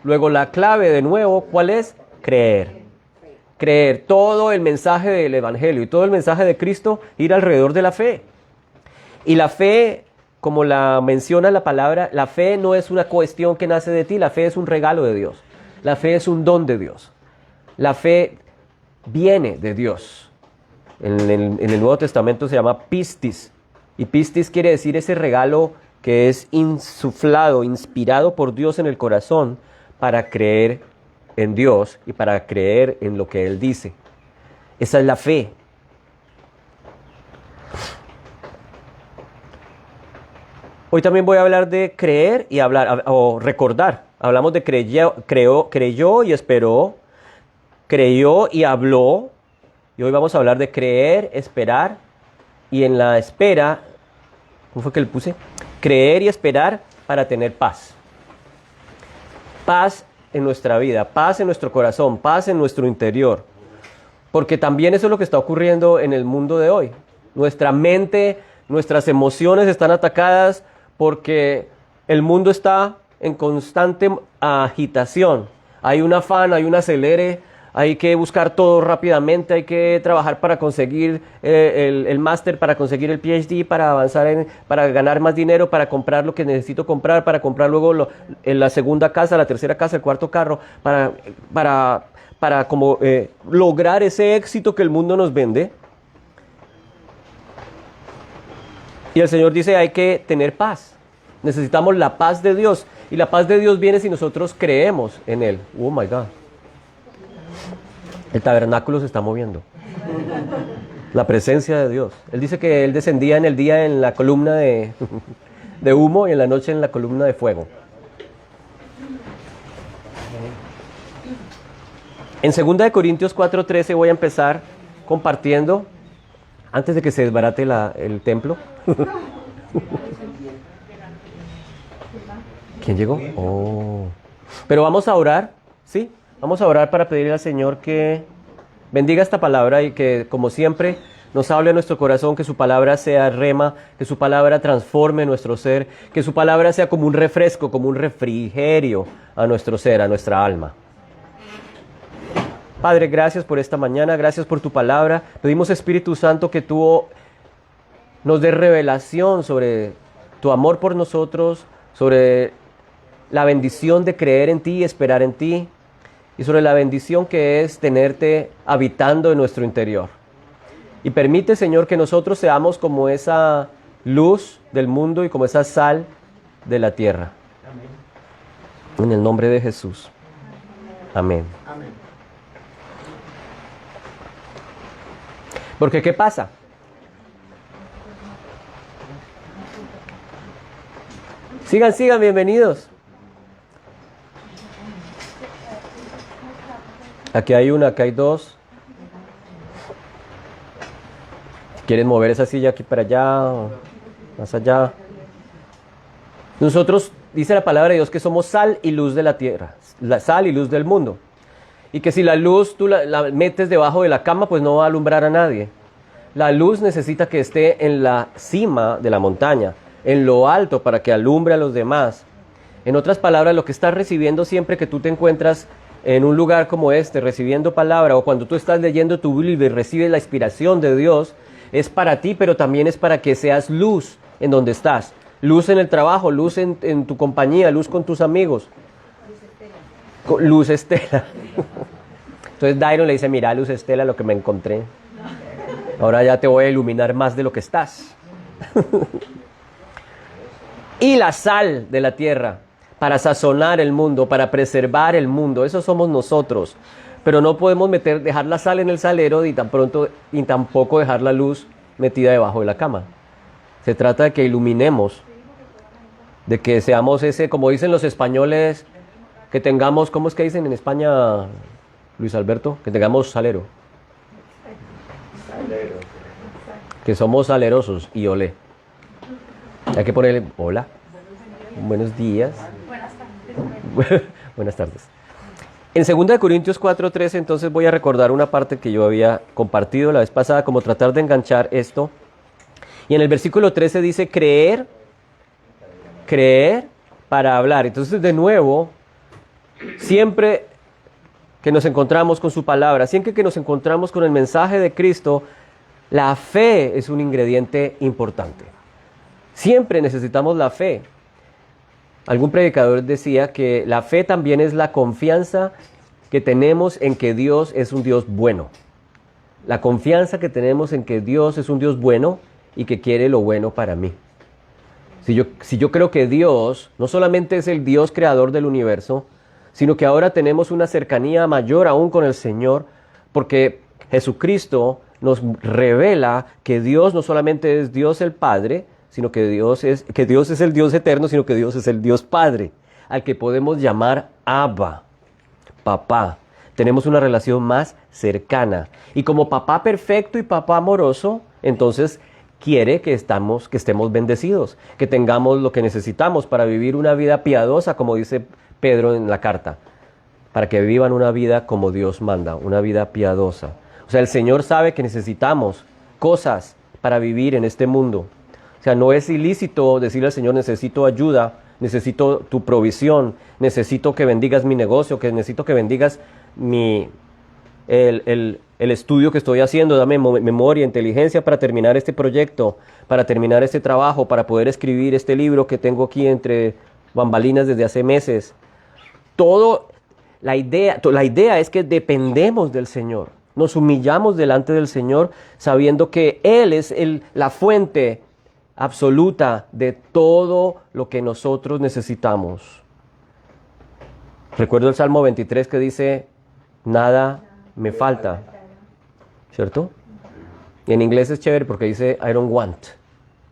Luego la clave de nuevo, ¿cuál es? Creer. Todo el mensaje del Evangelio y todo el mensaje de Cristo ir alrededor de la fe. Y la fe, como la menciona la palabra, la fe no es una cuestión que nace de ti, la fe es un regalo de Dios. La fe es un don de Dios. La fe viene de Dios. En el Nuevo Testamento se llama pistis. Y pistis quiere decir ese regalo que es insuflado, inspirado por Dios en el corazón para creer en Dios y para creer en lo que Él dice. Esa es la fe. Hoy también voy a hablar de creer y recordar. Hablamos de creyó y esperó, creyó y habló. Y hoy vamos a hablar de creer, esperar y en la espera, ¿cómo fue que le puse? Creer y esperar para tener paz. Paz en nuestra vida, paz en nuestro corazón, paz en nuestro interior. Porque también eso es lo que está ocurriendo en el mundo de hoy. Nuestra mente, nuestras emociones están atacadas porque el mundo está en constante agitación. Hay un afán, hay un acelere, hay que buscar todo rápidamente, hay que trabajar para conseguir el máster, para conseguir el PhD, para avanzar, para ganar más dinero, para comprar lo que necesito comprar, para comprar luego en la segunda casa, la tercera casa, el cuarto carro, para como lograr ese éxito que el mundo nos vende. Y el Señor dice, hay que tener paz. Necesitamos la paz de Dios. Y la paz de Dios viene si nosotros creemos en Él. Oh my God. El tabernáculo se está moviendo. La presencia de Dios. Él dice que Él descendía en el día en la columna de humo y en la noche en la columna de fuego. En 2 Corintios 4:13 voy a empezar compartiendo, antes de que se desbarate el templo. ¿Quién llegó? Oh. Pero vamos a orar, ¿sí? Vamos a orar para pedirle al Señor que bendiga esta palabra y que, como siempre, nos hable a nuestro corazón, que su palabra sea rema, que su palabra transforme nuestro ser, que su palabra sea como un refresco, como un refrigerio a nuestro ser, a nuestra alma. Padre, gracias por esta mañana, gracias por tu palabra. Pedimos, Espíritu Santo, que tú nos des revelación sobre tu amor por nosotros, sobre la bendición de creer en ti y esperar en ti, y sobre la bendición que es tenerte habitando en nuestro interior. Y permite, Señor, que nosotros seamos como esa luz del mundo y como esa sal de la tierra. Amén. En el nombre de Jesús. Amén. Amén. Porque, ¿qué pasa? Sigan, bienvenidos. Aquí hay una, aquí hay dos. ¿Quieren mover esa silla aquí para allá o más allá? Nosotros, dice la palabra de Dios, que somos sal y luz de la tierra, la sal y luz del mundo. Y que si la luz tú la metes debajo de la cama, pues no va a alumbrar a nadie. La luz necesita que esté en la cima de la montaña, en lo alto, para que alumbre a los demás. En otras palabras, lo que estás recibiendo siempre que tú te encuentras en un lugar como este, recibiendo palabra, o cuando tú estás leyendo tu Biblia y recibes la inspiración de Dios, es para ti, pero también es para que seas luz en donde estás. Luz en el trabajo, luz en tu compañía, luz con tus amigos. Luz Estela. Entonces Dairon le dice, mira, Luz Estela, lo que me encontré. Ahora ya te voy a iluminar más de lo que estás. Y la sal de la tierra, para sazonar el mundo, para preservar el mundo. Eso somos nosotros. Pero no podemos dejar la sal en el salero y tampoco dejar la luz metida debajo de la cama. Se trata de que iluminemos, de que seamos ese, como dicen los españoles, que tengamos, ¿cómo es que dicen en España, Luis Alberto? Que tengamos salero. Salero. Que somos salerosos y olé. Hay que ponerle, hola, buenos días. Buenas tardes. En 2 Corintios 4:13, entonces voy a recordar una parte que yo había compartido la vez pasada, como tratar de enganchar esto. Y en el versículo 13 dice, creer para hablar. Entonces, de nuevo, siempre que nos encontramos con su palabra, siempre que nos encontramos con el mensaje de Cristo, la fe es un ingrediente importante. Siempre necesitamos la fe. Algún predicador decía que la fe también es la confianza que tenemos en que Dios es un Dios bueno. La confianza que tenemos en que Dios es un Dios bueno y que quiere lo bueno para mí. Si yo creo que Dios no solamente es el Dios creador del universo, sino que ahora tenemos una cercanía mayor aún con el Señor, porque Jesucristo nos revela que Dios no solamente es Dios el Padre, sino que Dios es el Dios eterno, sino que Dios es el Dios Padre, al que podemos llamar Abba, papá. Tenemos una relación más cercana. Y como papá perfecto y papá amoroso, entonces quiere que estemos bendecidos, que tengamos lo que necesitamos para vivir una vida piadosa, como dice Pedro en la carta. para que vivan una vida como Dios manda, una vida piadosa. O sea, el Señor sabe que necesitamos cosas para vivir en este mundo. O sea, no es ilícito decirle al Señor, necesito ayuda, necesito tu provisión, necesito que bendigas mi negocio, que necesito que bendigas el estudio que estoy haciendo, dame memoria, inteligencia para terminar este proyecto, para terminar este trabajo, para poder escribir este libro que tengo aquí entre bambalinas desde hace meses. La idea es que dependemos del Señor, nos humillamos delante del Señor sabiendo que Él es la fuente absoluta de todo lo que nosotros necesitamos. Recuerdo el Salmo 23 que dice, nada me falta, ¿cierto? Y en inglés es chévere porque dice, I don't want.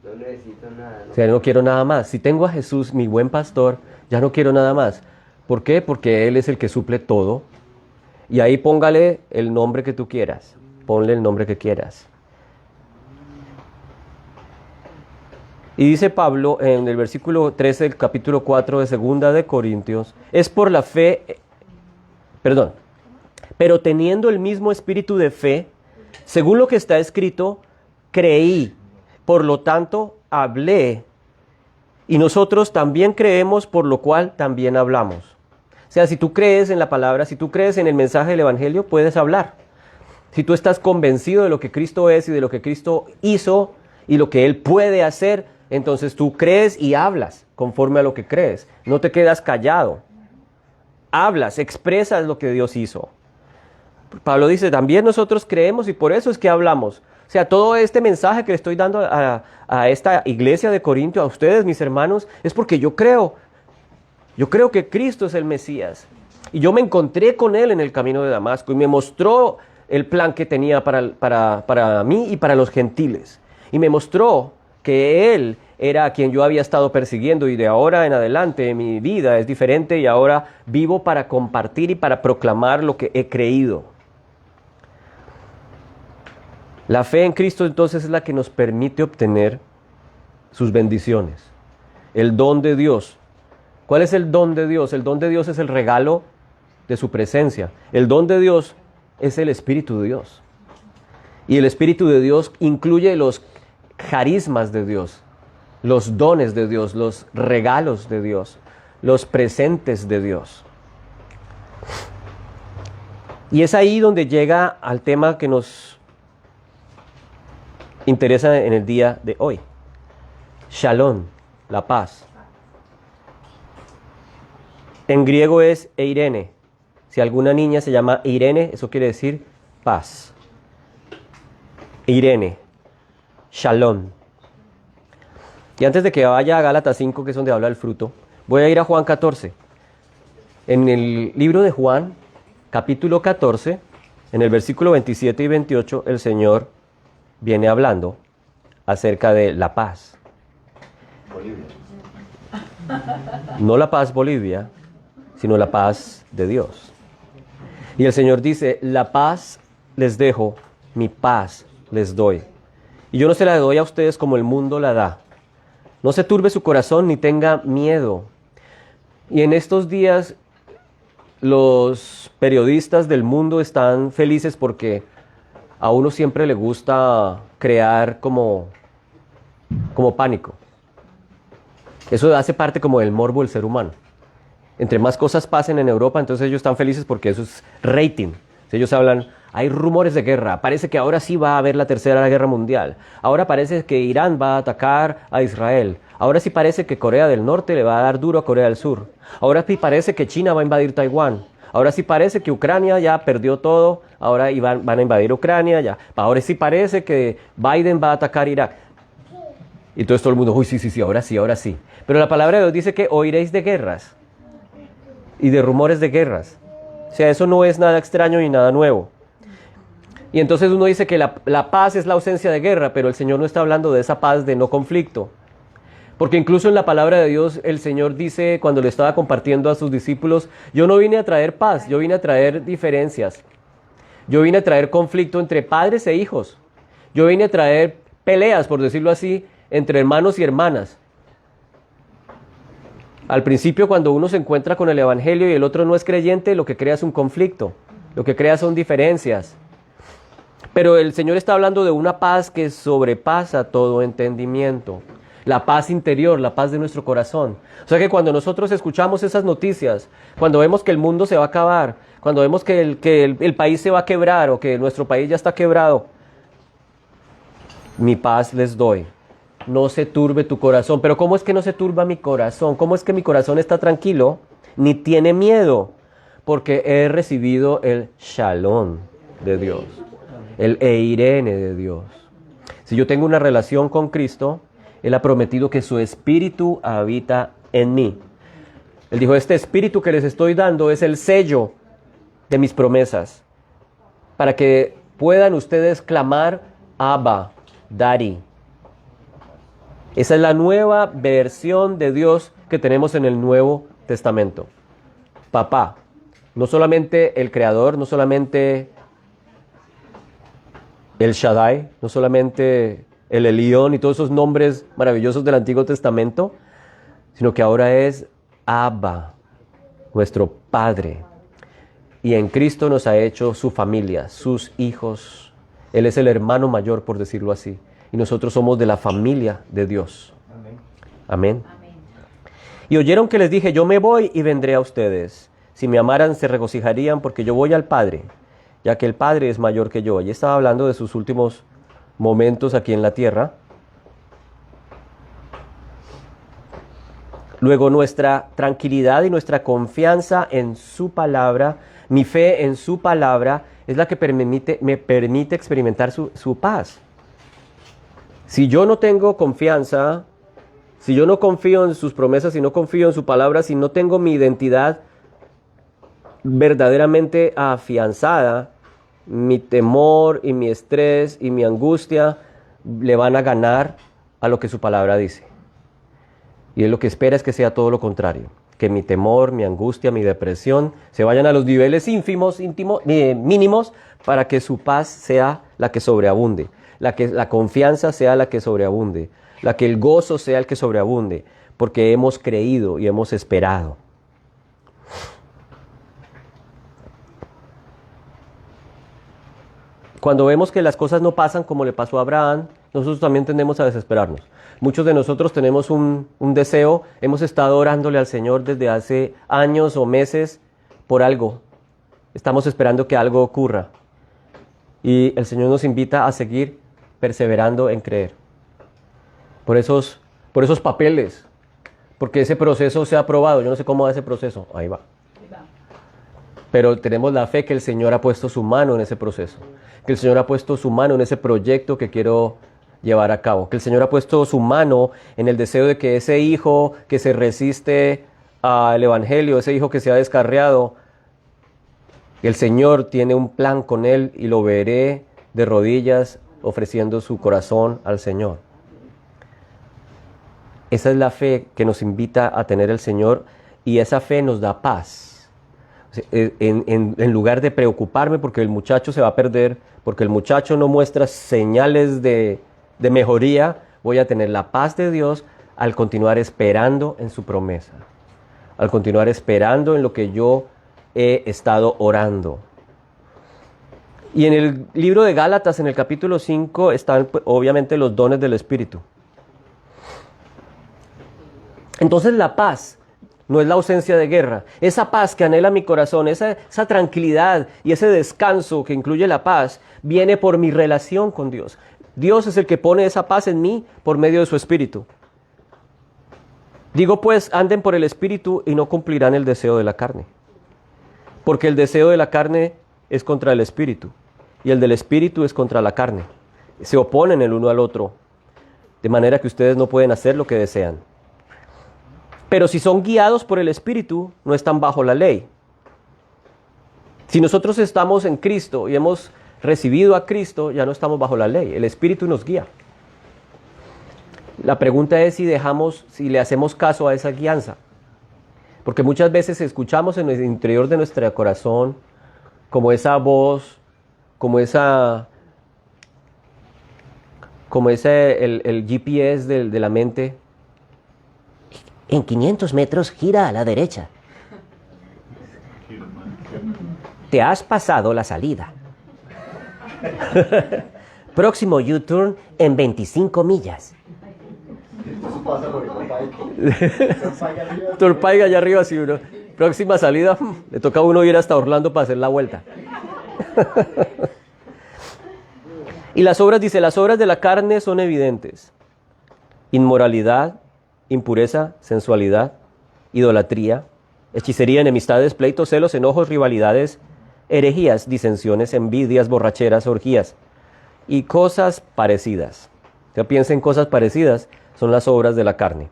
No necesito nada. O sea, no quiero nada más. Si tengo a Jesús, mi buen pastor, ya no quiero nada más. ¿Por qué? Porque Él es el que suple todo. Y ahí póngale el nombre que tú quieras. Ponle el nombre que quieras. Y dice Pablo en el versículo 13 del capítulo 4 de 2 de Corintios, es por la fe, pero teniendo el mismo espíritu de fe, según lo que está escrito, creí, por lo tanto hablé, y nosotros también creemos, por lo cual también hablamos. O sea, si tú crees en la palabra, si tú crees en el mensaje del Evangelio, puedes hablar. Si tú estás convencido de lo que Cristo es y de lo que Cristo hizo y lo que Él puede hacer, entonces tú crees y hablas conforme a lo que crees. No te quedas callado. Hablas, expresas lo que Dios hizo. Pablo dice, también nosotros creemos y por eso es que hablamos. O sea, todo este mensaje que le estoy dando a esta iglesia de Corinto, a ustedes, mis hermanos, es porque yo creo. Yo creo que Cristo es el Mesías. Y yo me encontré con Él en el camino de Damasco y me mostró el plan que tenía para mí y para los gentiles. Y me mostró que Él era a quien yo había estado persiguiendo y de ahora en adelante mi vida es diferente y ahora vivo para compartir y para proclamar lo que he creído. La fe en Cristo entonces es la que nos permite obtener sus bendiciones, el don de Dios. ¿Cuál es el don de Dios? El don de Dios es el regalo de su presencia. El don de Dios es el Espíritu de Dios. Y el Espíritu de Dios incluye los carismas de Dios, los dones de Dios, los regalos de Dios, los presentes de Dios. Y es ahí donde llega al tema que nos interesa en el día de hoy. Shalom, la paz. En griego es eirene. Si alguna niña se llama Irene, eso quiere decir paz. Irene. Shalom. Y antes de que vaya a Gálatas 5, que es donde habla el fruto, voy a ir a Juan 14. En el libro de Juan, capítulo 14, en el versículo 27 y 28, el Señor viene hablando acerca de la paz. Bolivia. No la paz Bolivia, sino la paz de Dios. Y el Señor dice, la paz les dejo, mi paz les doy. Y yo no se la doy a ustedes como el mundo la da. No se turbe su corazón ni tenga miedo. Y en estos días los periodistas del mundo están felices porque a uno siempre le gusta crear como pánico. Eso hace parte como del morbo del ser humano. Entre más cosas pasen en Europa, entonces ellos están felices porque eso es rating. Ellos hablan, hay rumores de guerra, parece que ahora sí va a haber la tercera guerra mundial. Ahora parece que Irán va a atacar a Israel. Ahora sí parece que Corea del Norte le va a dar duro a Corea del Sur. Ahora sí parece que China va a invadir Taiwán. Ahora sí parece que Ucrania ya perdió todo, ahora van a invadir Ucrania ya. Ahora sí parece que Biden va a atacar Irak. Y entonces todo el mundo, uy, sí, ahora sí. Pero la palabra de Dios dice que oiréis de guerras y de rumores de guerras. O sea, eso no es nada extraño ni nada nuevo. Y entonces uno dice que la paz es la ausencia de guerra, pero el Señor no está hablando de esa paz de no conflicto. Porque incluso en la palabra de Dios el Señor dice, cuando le estaba compartiendo a sus discípulos, yo no vine a traer paz, yo vine a traer diferencias. Yo vine a traer conflicto entre padres e hijos. Yo vine a traer peleas, por decirlo así, entre hermanos y hermanas. Al principio, cuando uno se encuentra con el Evangelio y el otro no es creyente, lo que crea es un conflicto, lo que crea son diferencias. Pero el Señor está hablando de una paz que sobrepasa todo entendimiento. La paz interior, la paz de nuestro corazón. O sea que cuando nosotros escuchamos esas noticias, cuando vemos que el mundo se va a acabar, cuando vemos que el país se va a quebrar o que nuestro país ya está quebrado, mi paz les doy. No se turbe tu corazón. Pero ¿cómo es que no se turba mi corazón? ¿Cómo es que mi corazón está tranquilo? Ni tiene miedo. Porque he recibido el shalom de Dios. El eirene de Dios. Si yo tengo una relación con Cristo, Él ha prometido que su espíritu habita en mí. Él dijo, este espíritu que les estoy dando es el sello de mis promesas. Para que puedan ustedes clamar, Abba, Daddy. Esa es la nueva versión de Dios que tenemos en el Nuevo Testamento. Papá, no solamente el Creador, no solamente el Shaddai, no solamente el Elión y todos esos nombres maravillosos del Antiguo Testamento, sino que ahora es Abba, nuestro Padre. Y en Cristo nos ha hecho su familia, sus hijos. Él es el hermano mayor, por decirlo así. Y nosotros somos de la familia de Dios. Amén. Amén. Y oyeron que les dije, yo me voy y vendré a ustedes. Si me amaran, se regocijarían porque yo voy al Padre, ya que el Padre es mayor que yo. Y estaba hablando de sus últimos momentos aquí en la tierra. Luego nuestra tranquilidad y nuestra confianza en su palabra, mi fe en su palabra, es la que me permite experimentar su paz. Si yo no tengo confianza, si yo no confío en sus promesas, si no confío en su palabra, si no tengo mi identidad verdaderamente afianzada, mi temor y mi estrés y mi angustia le van a ganar a lo que su palabra dice. Y él lo que espera es que sea todo lo contrario, que mi temor, mi angustia, mi depresión se vayan a los niveles mínimos para que su paz sea la que sobreabunde, la confianza sea la que sobreabunde, que el gozo sea el que sobreabunde, porque hemos creído y hemos esperado. Cuando vemos que las cosas no pasan como le pasó a Abraham, nosotros también tendemos a desesperarnos. Muchos de nosotros tenemos un deseo, hemos estado orándole al Señor desde hace años o meses por algo. Estamos esperando que algo ocurra. Y el Señor nos invita a seguir perseverando en creer. Por esos papeles, porque ese proceso se ha aprobado. Yo no sé cómo va ese proceso, ahí va. Pero tenemos la fe que el Señor ha puesto su mano en ese proceso, que el Señor ha puesto su mano en ese proyecto que quiero llevar a cabo, que el Señor ha puesto su mano en el deseo de que ese hijo que se resiste al Evangelio, ese hijo que se ha descarriado, el Señor tiene un plan con él y lo veré de rodillas ofreciendo su corazón al Señor. Esa es la fe que nos invita a tener el Señor y esa fe nos da paz. En lugar de preocuparme porque el muchacho se va a perder, porque el muchacho no muestra señales de mejoría, voy a tener la paz de Dios al continuar esperando en su promesa, al continuar esperando en lo que yo he estado orando. Y en el libro de Gálatas, en el capítulo 5, están obviamente los dones del Espíritu. Entonces la paz no es la ausencia de guerra. Esa paz que anhela mi corazón, esa tranquilidad y ese descanso que incluye la paz, viene por mi relación con Dios. Dios es el que pone esa paz en mí por medio de su Espíritu. Digo pues, anden por el Espíritu y no cumplirán el deseo de la carne. Porque el deseo de la carne es contra el Espíritu y el del Espíritu es contra la carne. Se oponen el uno al otro, de manera que ustedes no pueden hacer lo que desean. Pero si son guiados por el Espíritu, no están bajo la ley. Si nosotros estamos en Cristo y hemos recibido a Cristo, ya no estamos bajo la ley. El Espíritu nos guía. La pregunta es si le hacemos caso a esa guianza. Porque muchas veces escuchamos en el interior de nuestro corazón como esa voz, como el GPS de la mente. En 500 metros gira a la derecha. Te has pasado la salida. Próximo U-turn en 25 millas. Eso pasa por el Turnpike. Turnpike allá arriba, sí, uno. Próxima salida, le toca a uno ir hasta Orlando para hacer la vuelta. Y las obras, dice, las obras de la carne son evidentes. Inmoralidad, impureza, sensualidad, idolatría, hechicería, enemistades, pleitos, celos, enojos, rivalidades, herejías, disensiones, envidias, borracheras, orgías y cosas parecidas. Ya piensen, cosas parecidas son las obras de la carne.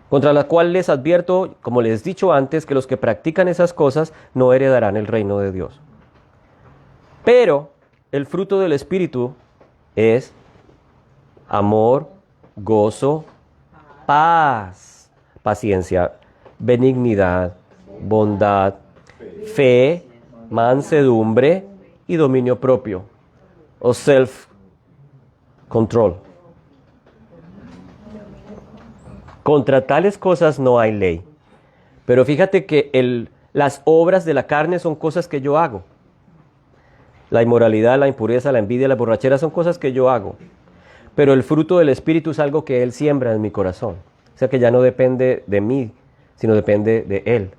Contra la cual les advierto, como les he dicho antes, que los que practican esas cosas no heredarán el reino de Dios. Pero el fruto del Espíritu es amor, gozo, paz, paciencia, benignidad, bondad, fe, mansedumbre y dominio propio, o self-control. Contra tales cosas no hay ley. Pero fíjate que las obras de la carne son cosas que yo hago. La inmoralidad, la impureza, la envidia, la borrachera son cosas que yo hago. Pero el fruto del Espíritu es algo que Él siembra en mi corazón. O sea que ya no depende de mí, sino depende de Él.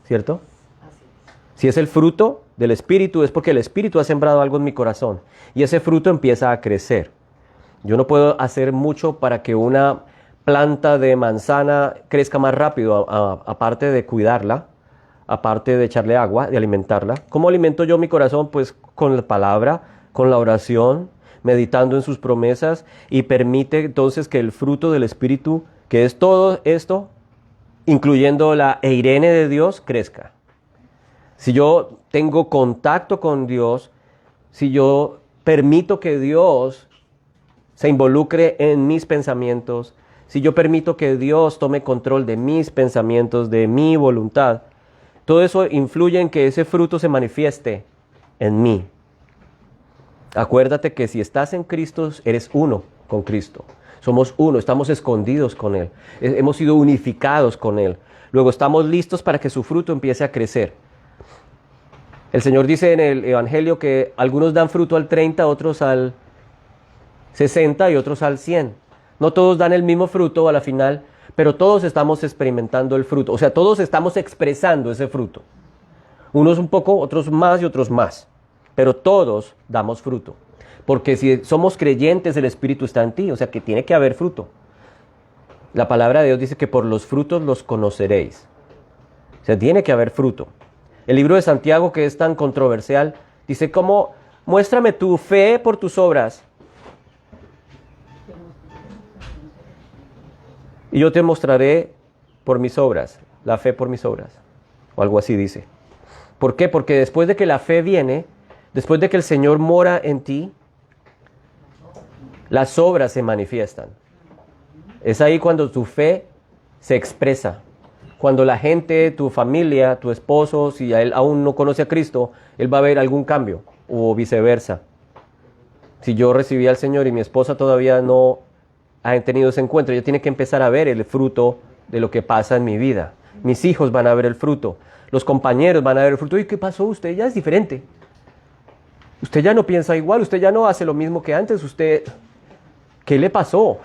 ¿Cierto? Si es el fruto del Espíritu, es porque el Espíritu ha sembrado algo en mi corazón. Y ese fruto empieza a crecer. Yo no puedo hacer mucho para que una planta de manzana crezca más rápido, aparte de cuidarla, aparte de echarle agua, de alimentarla. ¿Cómo alimento yo mi corazón? Pues con la palabra, con la oración, meditando en sus promesas, y permite entonces que el fruto del Espíritu, que es todo esto, incluyendo la eirene de Dios, crezca. Si yo tengo contacto con Dios, si yo permito que Dios se involucre en mis pensamientos, si yo permito que Dios tome control de mis pensamientos, de mi voluntad, todo eso influye en que ese fruto se manifieste en mí. Acuérdate que si estás en Cristo, eres uno con Cristo. Somos uno, estamos escondidos con Él. Hemos sido unificados con Él. Luego estamos listos para que su fruto empiece a crecer. El Señor dice en el Evangelio que algunos dan fruto al 30, otros al 60 y otros al 100. No todos dan el mismo fruto a la final, pero todos estamos experimentando el fruto. O sea, todos estamos expresando ese fruto. Unos un poco, otros más y otros más. Pero todos damos fruto. Porque si somos creyentes, el Espíritu está en ti. O sea, que tiene que haber fruto. La palabra de Dios dice que por los frutos los conoceréis. O sea, tiene que haber fruto. El libro de Santiago, que es tan controversial, dice, ¿cómo? Muéstrame tu fe por tus obras. Y yo te mostraré por mis obras, la fe por mis obras. O algo así dice. ¿Por qué? Porque después de que la fe viene, después de que el Señor mora en ti, las obras se manifiestan. Es ahí cuando tu fe se expresa. Cuando la gente, tu familia, tu esposo, si a él aún no conoce a Cristo, él va a ver algún cambio, o viceversa. Si yo recibí al Señor y mi esposa todavía no ha tenido ese encuentro, ella tiene que empezar a ver el fruto de lo que pasa en mi vida. Mis hijos van a ver el fruto. Los compañeros van a ver el fruto. ¿Y qué pasó? Usted ya es diferente. Usted ya no piensa igual. Usted ya no hace lo mismo que antes. Usted, ¿qué le pasó?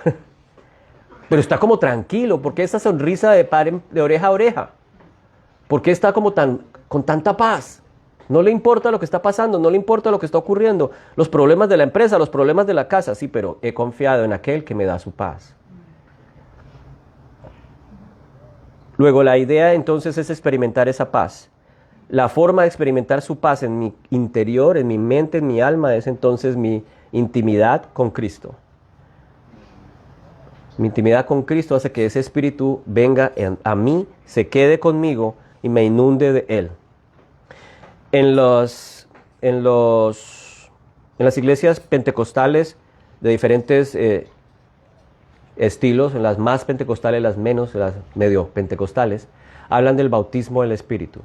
Pero está como tranquilo. ¿Por qué esa sonrisa de oreja a oreja? ¿Por qué está como con tanta paz? No le importa lo que está pasando, no le importa lo que está ocurriendo. Los problemas de la empresa, los problemas de la casa, sí, pero he confiado en aquel que me da su paz. Luego, la idea entonces es experimentar esa paz. La forma de experimentar su paz en mi interior, en mi mente, en mi alma, es entonces mi intimidad con Cristo. Mi intimidad con Cristo hace que ese espíritu venga a mí, se quede conmigo y me inunde de Él. En las iglesias pentecostales de diferentes estilos, en las más pentecostales, las menos, las medio pentecostales, hablan del bautismo del Espíritu.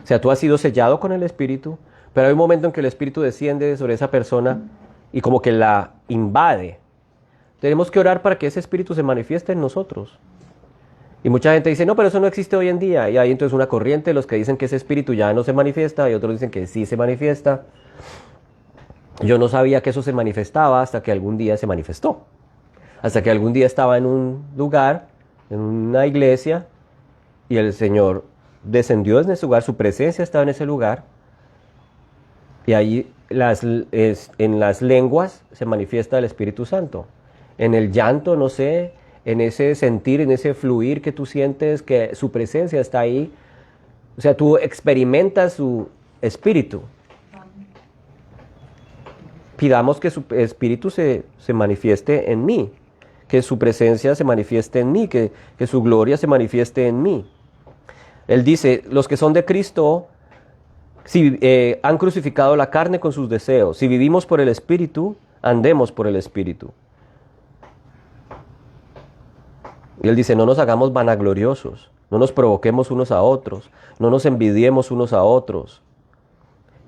O sea, tú has sido sellado con el Espíritu, pero hay un momento en que el Espíritu desciende sobre esa persona y como que la invade. Tenemos que orar para que ese Espíritu se manifieste en nosotros. Y mucha gente dice, no, pero eso no existe hoy en día. Y hay entonces una corriente de los que dicen que ese espíritu ya no se manifiesta y otros dicen que sí se manifiesta. Yo no sabía que eso se manifestaba hasta que algún día se manifestó. Hasta que algún día estaba en un lugar, en una iglesia, y el Señor descendió en ese lugar, su presencia estaba en ese lugar, y ahí en las lenguas se manifiesta el Espíritu Santo. En el llanto, no sé, en ese sentir, en ese fluir que tú sientes que su presencia está ahí. O sea, tú experimentas su espíritu. Pidamos que su espíritu se manifieste en mí, que su presencia se manifieste en mí, que su gloria se manifieste en mí. Él dice, los que son de Cristo si, han crucificado la carne con sus deseos. Si vivimos por el Espíritu, andemos por el Espíritu. Y él dice, no nos hagamos vanagloriosos, no nos provoquemos unos a otros, no nos envidiemos unos a otros.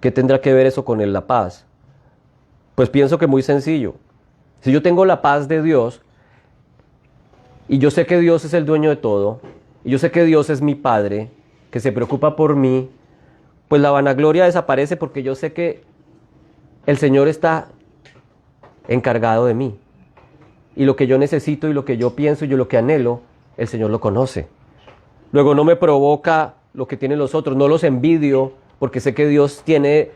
¿Qué tendrá que ver eso con la paz? Pues pienso que muy sencillo. Si yo tengo la paz de Dios, y yo sé que Dios es el dueño de todo, y yo sé que Dios es mi Padre, que se preocupa por mí, pues la vanagloria desaparece porque yo sé que el Señor está encargado de mí. Y lo que yo necesito y lo que yo pienso y lo que anhelo, el Señor lo conoce. Luego no me provoca lo que tienen los otros, no los envidio porque sé que Dios tiene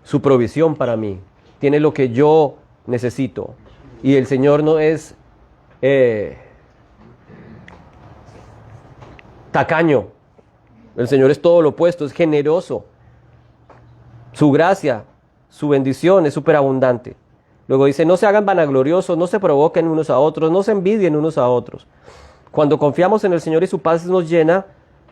su provisión para mí, tiene lo que yo necesito. Y el Señor no es tacaño, el Señor es todo lo opuesto, es generoso. Su gracia, su bendición es superabundante. Luego dice, no se hagan vanagloriosos, no se provoquen unos a otros, no se envidien unos a otros. Cuando confiamos en el Señor y su paz nos llena,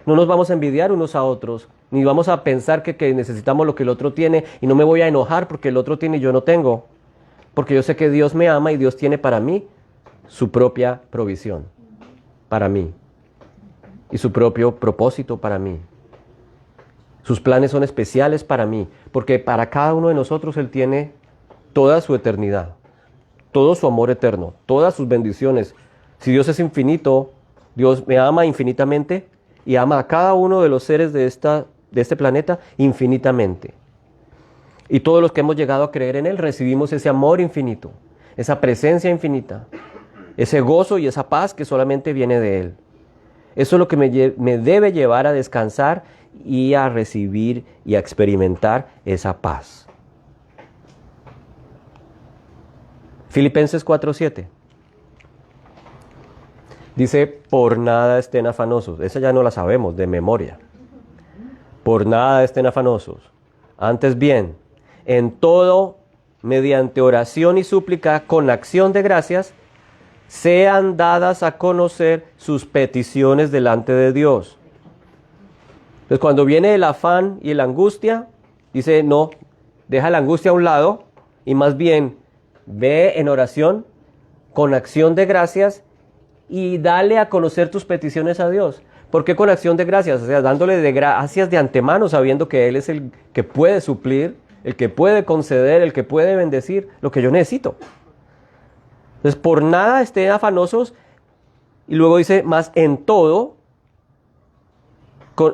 no nos vamos a envidiar unos a otros, ni vamos a pensar que necesitamos lo que el otro tiene y no me voy a enojar porque el otro tiene y yo no tengo. Porque yo sé que Dios me ama y Dios tiene para mí su propia provisión, para mí, y su propio propósito para mí. Sus planes son especiales para mí, porque para cada uno de nosotros Él tiene toda su eternidad, todo su amor eterno, todas sus bendiciones. Si Dios es infinito, Dios me ama infinitamente y ama a cada uno de los seres de este planeta infinitamente. Y todos los que hemos llegado a creer en Él recibimos ese amor infinito, esa presencia infinita, ese gozo y esa paz que solamente viene de Él. Eso es lo que me debe llevar a descansar y a recibir y a experimentar esa paz. Filipenses 4:7 dice, por nada estén afanosos. Esa ya no la sabemos de memoria. Por nada estén afanosos. Antes bien, en todo, mediante oración y súplica, con acción de gracias, sean dadas a conocer sus peticiones delante de Dios. Entonces, cuando viene el afán y la angustia, dice, no, deja la angustia a un lado y más bien ve en oración, con acción de gracias y dale a conocer tus peticiones a Dios. ¿Por qué con acción de gracias? O sea, dándole de gracias de antemano, sabiendo que Él es el que puede suplir, el que puede conceder, el que puede bendecir lo que yo necesito. Entonces, por nada estén afanosos. Y luego dice, más en todo,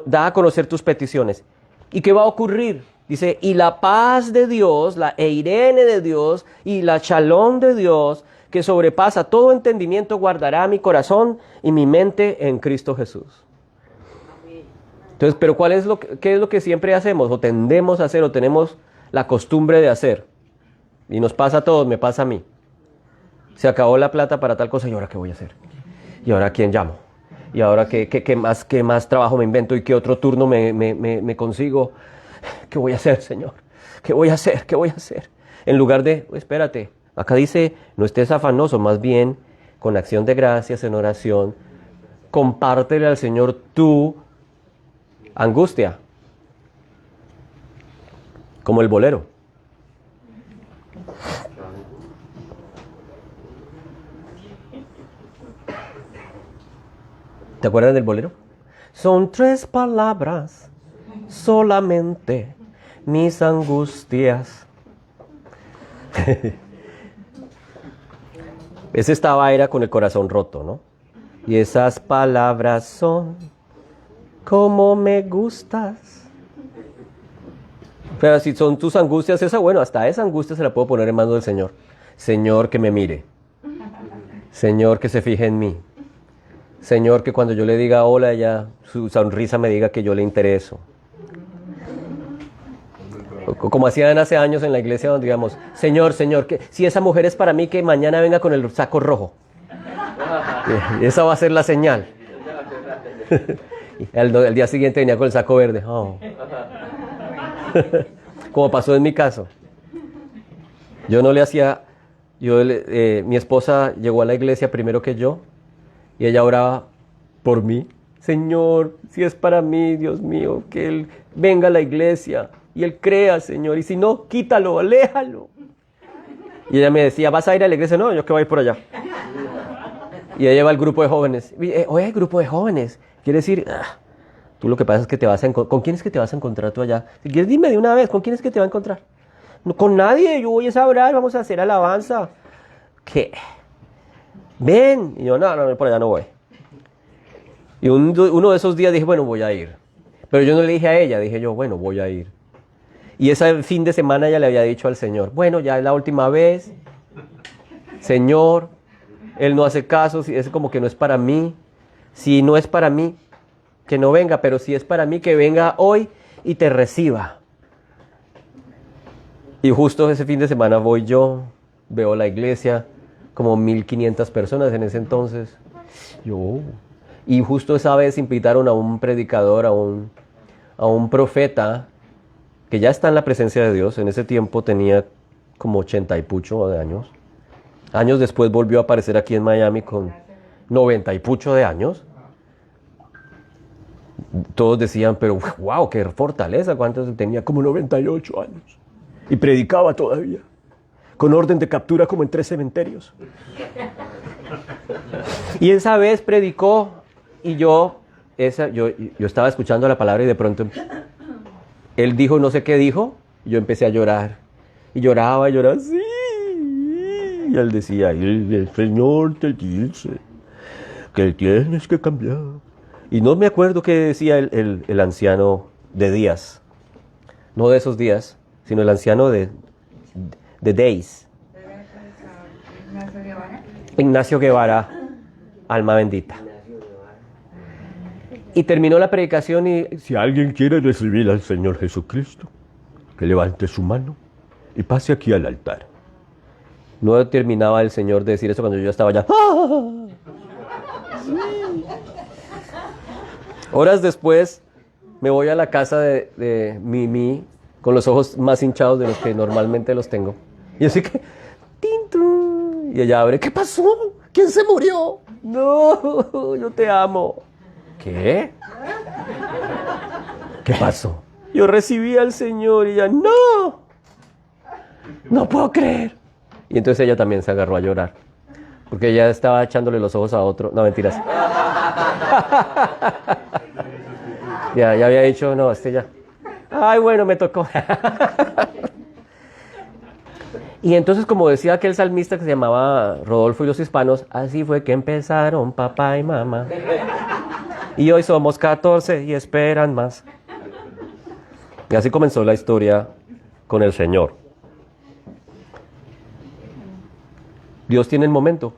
da a conocer tus peticiones. ¿Y qué va a ocurrir? Dice, y la paz de Dios, la eirene de Dios y la shalom de Dios, que sobrepasa todo entendimiento, guardará mi corazón y mi mente en Cristo Jesús. Entonces, pero ¿qué es lo que siempre hacemos? O tendemos a hacer, o tenemos la costumbre de hacer. Y nos pasa a todos, me pasa a mí. Se acabó la plata para tal cosa, ¿y ahora qué voy a hacer? ¿Y ahora a quién llamo? ¿Y ahora qué más trabajo me invento? ¿Y qué otro turno me consigo? ¿Qué voy a hacer, Señor? ¿Qué voy a hacer? ¿Qué voy a hacer? En lugar de, espérate, acá dice, no estés afanoso, más bien, con acción de gracias, en oración, compártele al Señor tu angustia, como el bolero. ¿Te acuerdas del bolero? Son 3 palabras, solamente mis angustias. Ese era con el corazón roto, ¿no? Y esas palabras son como me gustas. Pero si son tus angustias, bueno, hasta esa angustia se la puedo poner en manos del Señor. Señor, que me mire. Señor, que se fije en mí. Señor, que cuando yo le diga hola, ella, su sonrisa me diga que yo le intereso. Como hacían hace años en la iglesia, donde digamos, Señor, Señor, que si esa mujer es para mí, que mañana venga con el saco rojo. Esa va a ser la señal. El día siguiente venía con el saco verde. Oh. Como pasó en mi caso. Yo no le hacía... mi esposa llegó a la iglesia primero que yo y ella oraba por mí. Señor, si es para mí, Dios mío, que Él venga a la iglesia y Él crea, Señor. Y si no, quítalo, aléjalo. Y ella me decía, ¿vas a ir a la iglesia? No, yo que voy a ir por allá. Y ella va al grupo de jóvenes. Oye, grupo de jóvenes. Quiere decir, tú lo que pasa es que te vas a encontrar. ¿Con quién es que te vas a encontrar tú allá? Si quieres, dime de una vez, ¿con quién es que te va a encontrar? No, con nadie, yo voy a orar, vamos a hacer alabanza. ¿Qué? Ven. Y yo, no, por allá no voy. Y uno de esos días dije, bueno, voy a ir. Pero yo no le dije a ella, dije yo, bueno, voy a ir. Y ese fin de semana ella le había dicho al Señor, bueno, ya es la última vez. Señor, Él no hace caso, es como que no es para mí. Si no es para mí, que no venga, pero si es para mí, que venga hoy y te reciba. Y justo ese fin de semana voy yo, veo la iglesia, como 1500 personas en ese entonces. Y justo esa vez invitaron a un predicador, a un profeta, que ya está en la presencia de Dios. En ese tiempo tenía como 80 y pucho de años. Años después volvió a aparecer aquí en Miami con 90 y pucho de años. Todos decían, pero wow, qué fortaleza, ¿cuántos tenía? Como 98 años. Y predicaba todavía, con orden de captura como en 3 cementerios. Y esa vez predicó y yo estaba escuchando la palabra y de pronto él dijo no sé qué dijo y yo empecé a llorar. Y lloraba, sí. Y él decía, el Señor te dice que tienes que cambiar. Y no me acuerdo qué decía el anciano de Díaz. No de esos días, sino el anciano de Days. Ignacio Guevara, alma bendita. Y terminó la predicación y si alguien quiere recibir al Señor Jesucristo, que levante su mano y pase aquí al altar. No terminaba el Señor de decir eso cuando yo estaba allá. Horas después me voy a la casa de Mimi con los ojos más hinchados de los que normalmente los tengo. Y así que, ¡tintu! Y ella abre, ¿qué pasó? ¿Quién se murió? No, yo te amo. ¿Qué? ¿Qué pasó? Yo recibí al Señor y ella, ¡no! No puedo creer. Y entonces ella también se agarró a llorar. Porque ella estaba echándole los ojos a otro. No, mentiras. Ya había dicho, no, ya. Ay, bueno, me tocó. Y entonces, como decía aquel salmista que se llamaba Rodolfo y los Hispanos, así fue que empezaron papá y mamá. Y hoy somos 14 y esperan más. Y así comenzó la historia con el Señor. Dios tiene el momento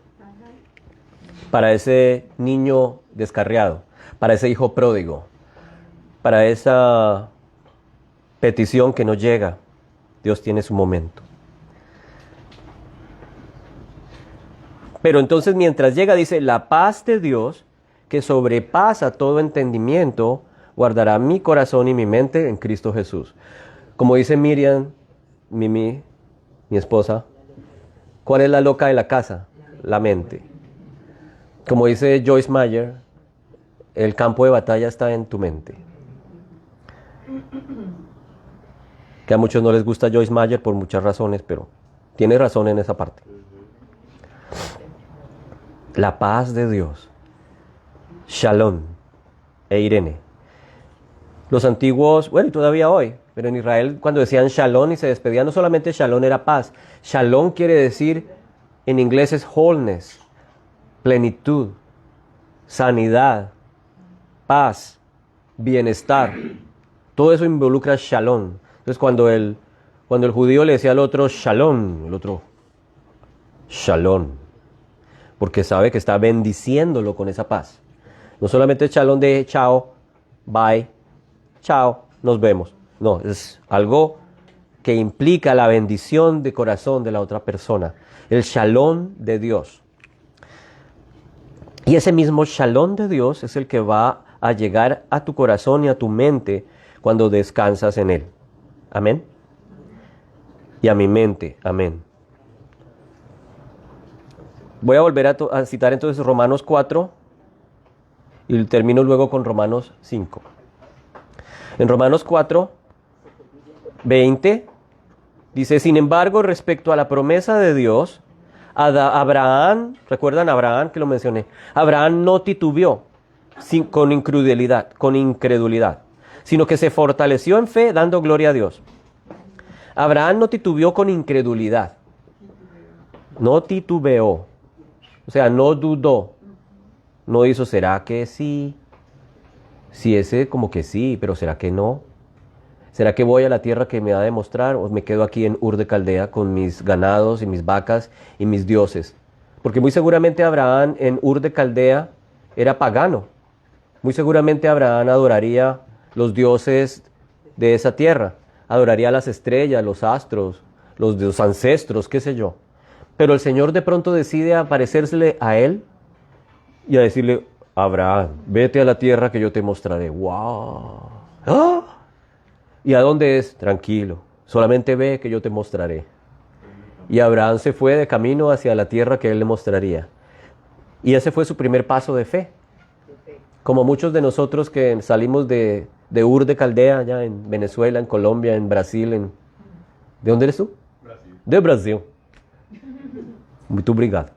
para ese niño descarriado, para ese hijo pródigo, para esa petición que no llega. Dios tiene su momento. Pero entonces mientras llega dice, la paz de Dios que sobrepasa todo entendimiento, guardará mi corazón y mi mente en Cristo Jesús. Como dice Miriam, Mimi, mi esposa, ¿cuál es la loca de la casa? La mente. Como dice Joyce Meyer, el campo de batalla está en tu mente. Que a muchos no les gusta Joyce Meyer por muchas razones, pero tiene razón en esa parte. La paz de Dios. Shalom e Irene. Los antiguos, bueno, y todavía hoy, pero en Israel cuando decían shalom y se despedían, no solamente shalom era paz. Shalom quiere decir, en inglés es wholeness, plenitud, sanidad, paz, bienestar. Todo eso involucra shalom. Entonces cuando el judío le decía al otro shalom, el otro shalom, porque sabe que está bendiciéndolo con esa paz. No solamente shalom de chao, bye, chao, nos vemos. No, es algo que implica la bendición de corazón de la otra persona. El shalom de Dios. Y ese mismo shalom de Dios es el que va a llegar a tu corazón y a tu mente cuando descansas en Él. Amén. Y a mi mente. Amén. Voy a volver a citar entonces Romanos 4 y termino luego con Romanos 5. En Romanos 4, 20, dice, sin embargo, respecto a la promesa de Dios, Abraham, ¿recuerdan a Abraham que lo mencioné? Abraham no titubeó con incredulidad, sino que se fortaleció en fe dando gloria a Dios. Abraham no titubeó con incredulidad, no titubeó, o sea, no dudó, no hizo, ¿será que sí? Sí, ese como que sí, pero ¿será que no? ¿Será que voy a la tierra que me va a demostrar o me quedo aquí en Ur de Caldea con mis ganados y mis vacas y mis dioses? Porque muy seguramente Abraham en Ur de Caldea era pagano. Muy seguramente Abraham adoraría los dioses de esa tierra. Adoraría las estrellas, los astros, los ancestros, qué sé yo. Pero el Señor de pronto decide aparecérsele a él y a decirle, Abraham, vete a la tierra que yo te mostraré. ¡Wow! ¡Ah! ¿Y a dónde es? Tranquilo, solamente ve que yo te mostraré. Y Abraham se fue de camino hacia la tierra que él le mostraría. Y ese fue su primer paso de fe. Como muchos de nosotros que salimos de Ur de Caldea, allá en Venezuela, en Colombia, en Brasil. ¿De dónde eres tú? Brasil. De Brasil. Muito obrigado.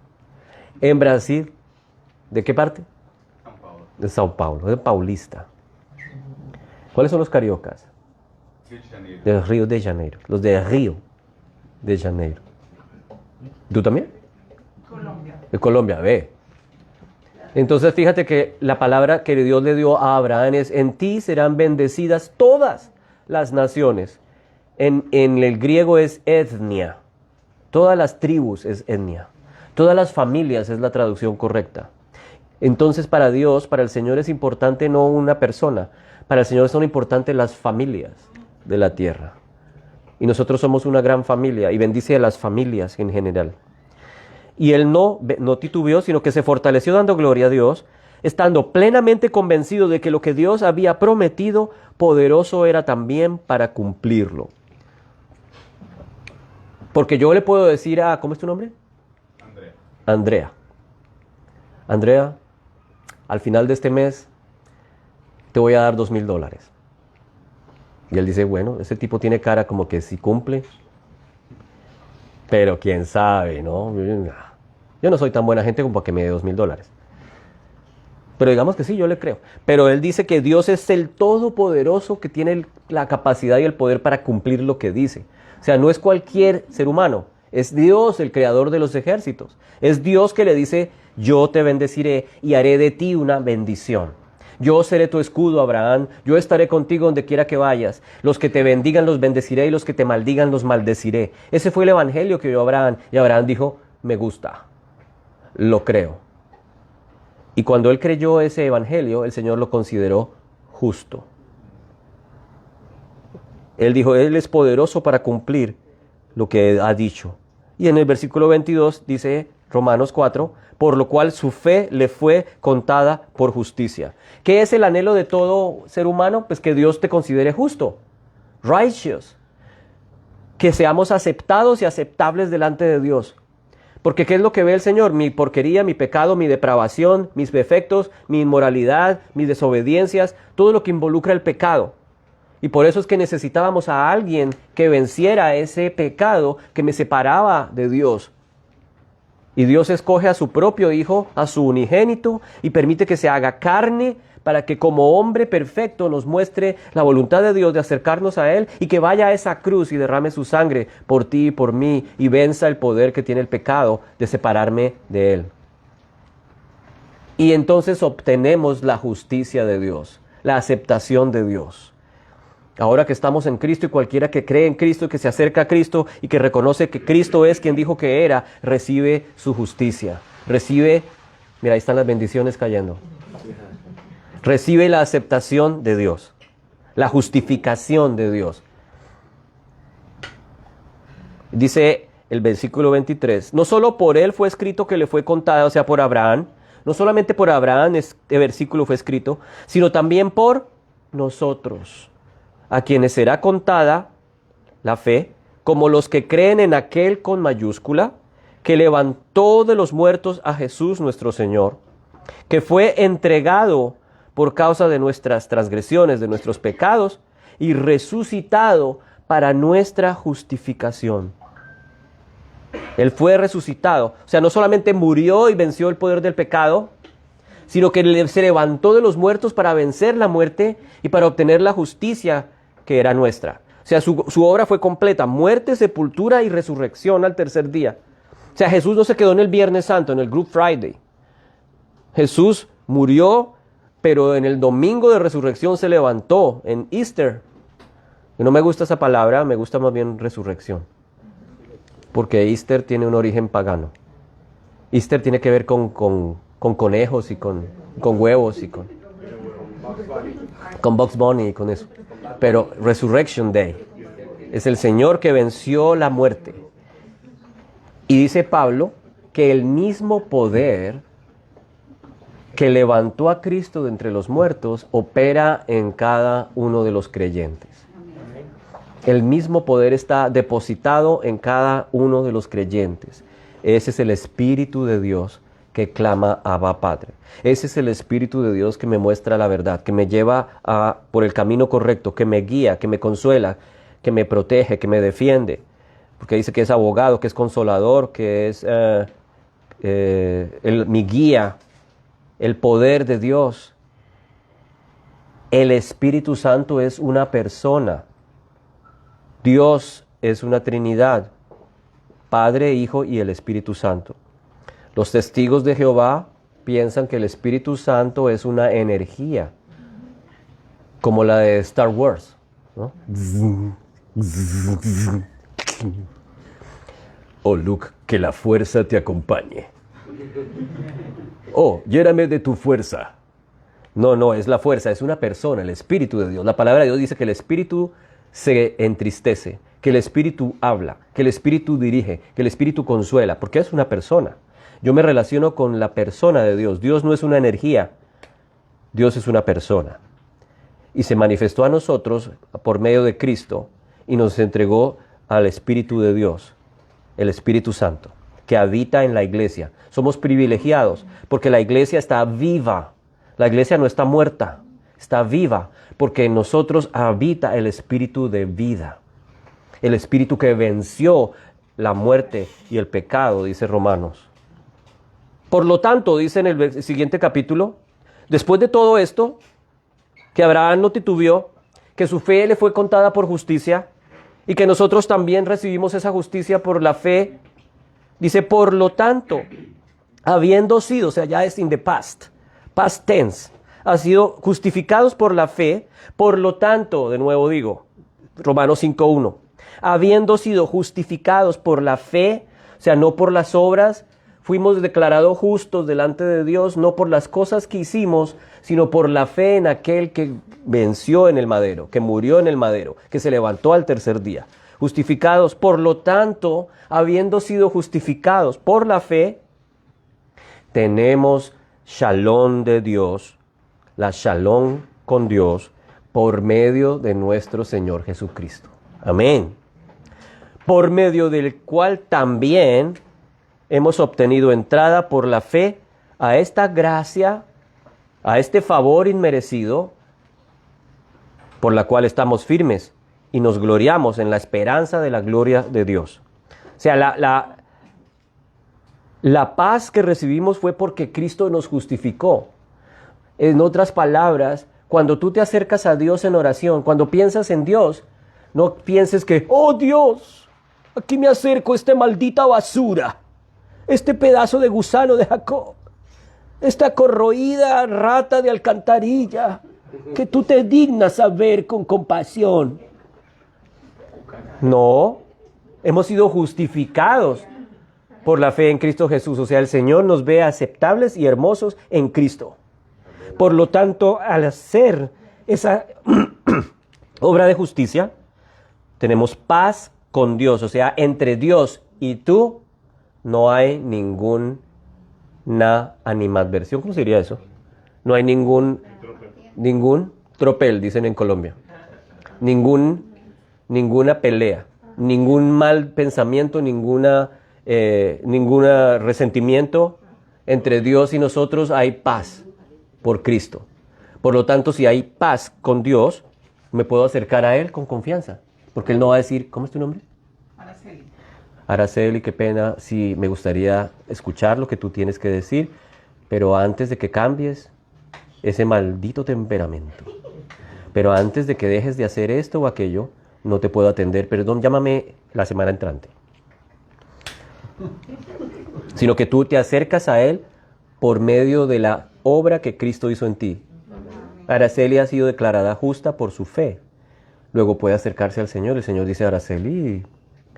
En Brasil, ¿de qué parte? São Paulo. De São Paulo, de paulista. ¿Cuáles son los cariocas? Rio de Janeiro. Del Río de Janeiro. Los de Río de Janeiro. ¿Tú también? Colombia. De Colombia, ve. Entonces fíjate que la palabra que Dios le dio a Abraham es, en ti serán bendecidas todas las naciones. En el griego es etnia. Todas las tribus es etnia. Todas las familias es la traducción correcta. Entonces para Dios, para el Señor es importante no una persona. Para el Señor son importantes las familias de la tierra. Y nosotros somos una gran familia y bendice a las familias en general. Y él no titubeó, sino que se fortaleció dando gloria a Dios, estando plenamente convencido de que lo que Dios había prometido, poderoso era también para cumplirlo. Porque yo le puedo decir a, ¿cómo es tu nombre? Andrea. Andrea, al final de este mes te voy a dar $2,000. Y él dice, bueno, ese tipo tiene cara como que sí cumple, pero quién sabe, ¿no? Yo no soy tan buena gente como para que me dé $2,000. Pero digamos que sí, yo le creo. Pero él dice que Dios es el Todopoderoso que tiene la capacidad y el poder para cumplir lo que dice. O sea, no es cualquier ser humano, es Dios el creador de los ejércitos. Es Dios que le dice, yo te bendeciré y haré de ti una bendición. Yo seré tu escudo, Abraham, yo estaré contigo donde quiera que vayas. Los que te bendigan los bendeciré y los que te maldigan los maldeciré. Ese fue el evangelio que oyó Abraham. Y Abraham dijo, me gusta, lo creo. Y cuando él creyó ese evangelio, el Señor lo consideró justo. Él dijo, Él es poderoso para cumplir lo que ha dicho. Y en el versículo 22 dice Romanos 4, por lo cual su fe le fue contada por justicia. ¿Qué es el anhelo de todo ser humano? Pues que Dios te considere justo, righteous, que seamos aceptados y aceptables delante de Dios. Porque ¿qué es lo que ve el Señor? Mi porquería, mi pecado, mi depravación, mis defectos, mi inmoralidad, mis desobediencias, todo lo que involucra el pecado. Y por eso es que necesitábamos a alguien que venciera ese pecado que me separaba de Dios. Y Dios escoge a su propio Hijo, a su unigénito, y permite que se haga carne para que como hombre perfecto nos muestre la voluntad de Dios de acercarnos a Él y que vaya a esa cruz y derrame su sangre por ti y por mí y venza el poder que tiene el pecado de separarme de Él. Y entonces obtenemos la justicia de Dios, la aceptación de Dios. Ahora que estamos en Cristo y cualquiera que cree en Cristo y que se acerca a Cristo y que reconoce que Cristo es quien dijo que era, recibe su justicia. Recibe, mira, ahí están las bendiciones cayendo. Recibe la aceptación de Dios, la justificación de Dios. Dice el versículo 23, no solo por él fue escrito que le fue contada, o sea, por Abraham, no solamente por Abraham este versículo fue escrito, sino también por nosotros, a quienes será contada la fe, como los que creen en aquel con mayúscula, que levantó de los muertos a Jesús nuestro Señor, que fue entregado por causa de nuestras transgresiones, de nuestros pecados, y resucitado para nuestra justificación. Él fue resucitado, o sea, no solamente murió y venció el poder del pecado, sino que se levantó de los muertos para vencer la muerte y para obtener la justicia que era nuestra. O sea, su obra fue completa, muerte, sepultura y resurrección al tercer día. O sea, Jesús no se quedó en el Viernes Santo, en el Good Friday. Jesús murió, pero en el domingo de resurrección se levantó, en Easter. Y no me gusta esa palabra, me gusta más bien resurrección. Porque Easter tiene un origen pagano. Easter tiene que ver con conejos y con huevos y con Bugs Bunny y con eso. Pero Resurrection Day es el Señor que venció la muerte. Y dice Pablo que el mismo poder que levantó a Cristo de entre los muertos opera en cada uno de los creyentes. El mismo poder está depositado en cada uno de los creyentes. Ese es el Espíritu de Dios que clama Abba Padre. Ese es el Espíritu de Dios que me muestra la verdad, que me lleva por el camino correcto, que me guía, que me consuela, que me protege, que me defiende. Porque dice que es abogado, que es consolador, que es mi guía, el poder de Dios. El Espíritu Santo es una persona. Dios es una Trinidad, Padre, Hijo y el Espíritu Santo. Los testigos de Jehová piensan que el Espíritu Santo es una energía, como la de Star Wars, ¿no? Oh, Luke, que la fuerza te acompañe. Oh, lléname de tu fuerza. No, es la fuerza, es una persona, el Espíritu de Dios. La palabra de Dios dice que el Espíritu se entristece, que el Espíritu habla, que el Espíritu dirige, que el Espíritu consuela, porque es una persona. Yo me relaciono con la persona de Dios. Dios no es una energía, Dios es una persona. Y se manifestó a nosotros por medio de Cristo y nos entregó al Espíritu de Dios, el Espíritu Santo, que habita en la iglesia. Somos privilegiados porque la iglesia está viva. La iglesia no está muerta, está viva, porque en nosotros habita el Espíritu de vida. El Espíritu que venció la muerte y el pecado, dice Romanos. Por lo tanto, dice en el siguiente capítulo, después de todo esto, que Abraham no titubeó, que su fe le fue contada por justicia y que nosotros también recibimos esa justicia por la fe. Dice, por lo tanto, habiendo sido, o sea, ya es in the past tense, ha sido justificados por la fe, por lo tanto, de nuevo digo, Romanos 5:1, habiendo sido justificados por la fe, o sea, no por las obras, fuimos declarados justos delante de Dios, no por las cosas que hicimos, sino por la fe en aquel que venció en el madero, que murió en el madero, que se levantó al tercer día. Justificados, por lo tanto, habiendo sido justificados por la fe, tenemos shalom de Dios, la shalom con Dios, por medio de nuestro Señor Jesucristo. Amén. Por medio del cual también hemos obtenido entrada por la fe a esta gracia, a este favor inmerecido, por la cual estamos firmes y nos gloriamos en la esperanza de la gloria de Dios. O sea, la paz que recibimos fue porque Cristo nos justificó. En otras palabras, cuando tú te acercas a Dios en oración, cuando piensas en Dios, no pienses que, oh Dios, aquí me acerco a esta maldita basura, este pedazo de gusano de Jacob, esta corroída rata de alcantarilla que tú te dignas a ver con compasión. No, hemos sido justificados por la fe en Cristo Jesús. O sea, el Señor nos ve aceptables y hermosos en Cristo. Por lo tanto, al hacer esa obra de justicia, tenemos paz con Dios. O sea, entre Dios y tú no hay ninguna animadversión. ¿Cómo se diría eso? No hay ningún tropel, dicen en Colombia. Ninguna pelea, ningún mal pensamiento, ninguna resentimiento. Entre Dios y nosotros hay paz por Cristo. Por lo tanto, si hay paz con Dios, me puedo acercar a Él con confianza. Porque Él no va a decir, ¿cómo es tu nombre? Araceli. Araceli, qué pena, sí, me gustaría escuchar lo que tú tienes que decir, pero antes de que cambies ese maldito temperamento, pero antes de que dejes de hacer esto o aquello, no te puedo atender, perdón, llámame la semana entrante. Sino que tú te acercas a Él por medio de la obra que Cristo hizo en ti. Araceli ha sido declarada justa por su fe. Luego puede acercarse al Señor. El Señor dice, Araceli,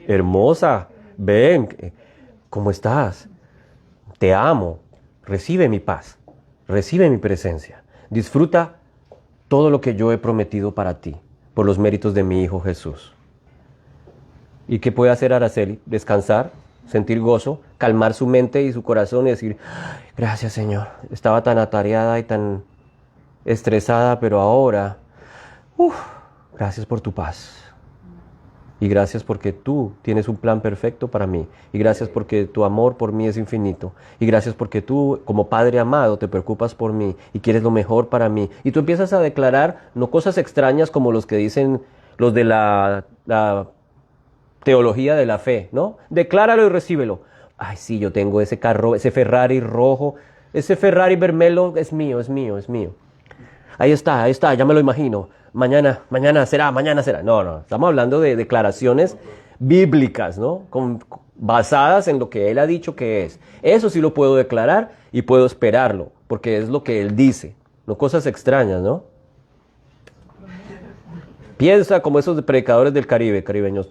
hermosa, ven, ¿cómo estás? Te amo, recibe mi paz, recibe mi presencia. Disfruta todo lo que yo he prometido para ti, por los méritos de mi Hijo Jesús. ¿Y qué puede hacer Araceli? Descansar, sentir gozo, calmar su mente y su corazón y decir, gracias Señor, estaba tan atareada y tan estresada, pero ahora, gracias por tu paz. Y gracias porque tú tienes un plan perfecto para mí. Y gracias porque tu amor por mí es infinito. Y gracias porque tú, como Padre amado, te preocupas por mí y quieres lo mejor para mí. Y tú empiezas a declarar no cosas extrañas como los que dicen los de la teología de la fe, ¿no? Decláralo y recíbelo. Ay, sí, yo tengo ese carro, ese Ferrari rojo, ese Ferrari vermelo es mío, es mío, es mío. Ahí está, ya me lo imagino. Mañana será. No, estamos hablando de declaraciones bíblicas, ¿no? Basadas en lo que Él ha dicho que es. Eso sí lo puedo declarar y puedo esperarlo, porque es lo que Él dice, no cosas extrañas, ¿no? Piensa como esos predicadores del Caribe, caribeños.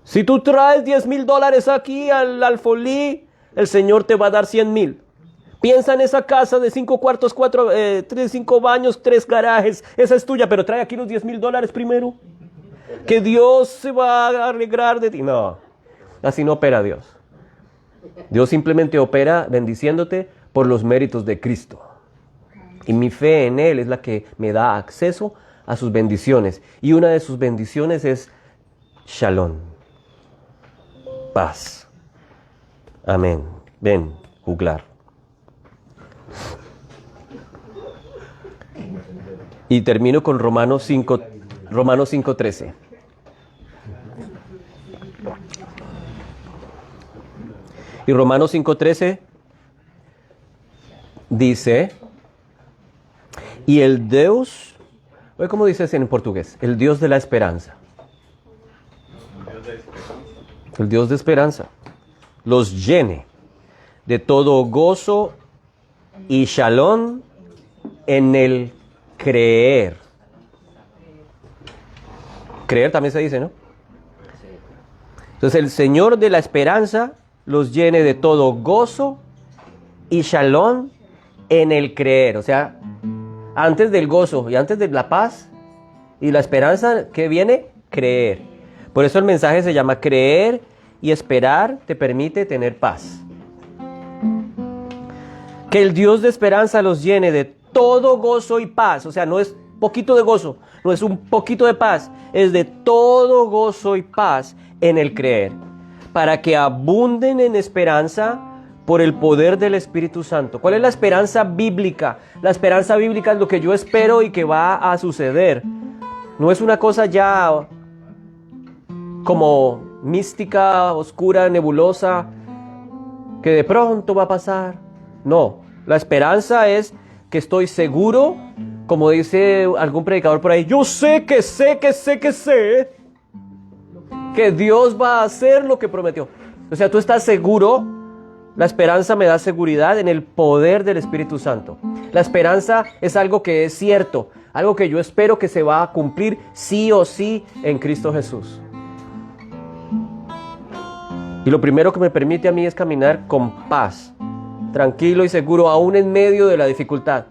Si tú traes $10,000 aquí al Alfolí, el Señor te va a dar 100,000. Piensa en esa casa de 5 cuartos, 5 baños, 3 garajes. Esa es tuya, pero trae aquí los $10,000 primero. Que Dios se va a alegrar de ti. No, así no opera Dios. Dios simplemente opera bendiciéndote por los méritos de Cristo. Y mi fe en Él es la que me da acceso a sus bendiciones. Y una de sus bendiciones es Shalom. Paz. Amén. Ven, juglar. Y termino con Romanos 5:13. Y Romanos 5:13 dice, y el Dios, ¿cómo dices en portugués? El Dios de la esperanza. El Dios de esperanza los llene de todo gozo y shalom en el creer. Creer también se dice, ¿no? Entonces el Señor de la esperanza los llene de todo gozo y shalom en el creer. O sea, antes del gozo y antes de la paz y la esperanza, ¿qué viene? Creer. Por eso el mensaje se llama creer y esperar te permite tener paz. Que el Dios de esperanza los llene de todo gozo y paz. O sea, no es poquito de gozo, no es un poquito de paz, es de todo gozo y paz en el creer, para que abunden en esperanza por el poder del Espíritu Santo. ¿Cuál es la esperanza bíblica? La esperanza bíblica es lo que yo espero y que va a suceder. No es una cosa ya como mística, oscura, nebulosa, que de pronto va a pasar. No, la esperanza es que estoy seguro, como dice algún predicador por ahí, yo sé que Dios va a hacer lo que prometió. O sea, tú estás seguro La esperanza me da seguridad en el poder del Espíritu Santo. La esperanza es algo que es cierto, algo que yo espero que se va a cumplir sí o sí en Cristo Jesús. Y lo primero que me permite a mí es caminar con paz, tranquilo y seguro, aún en medio de la dificultad,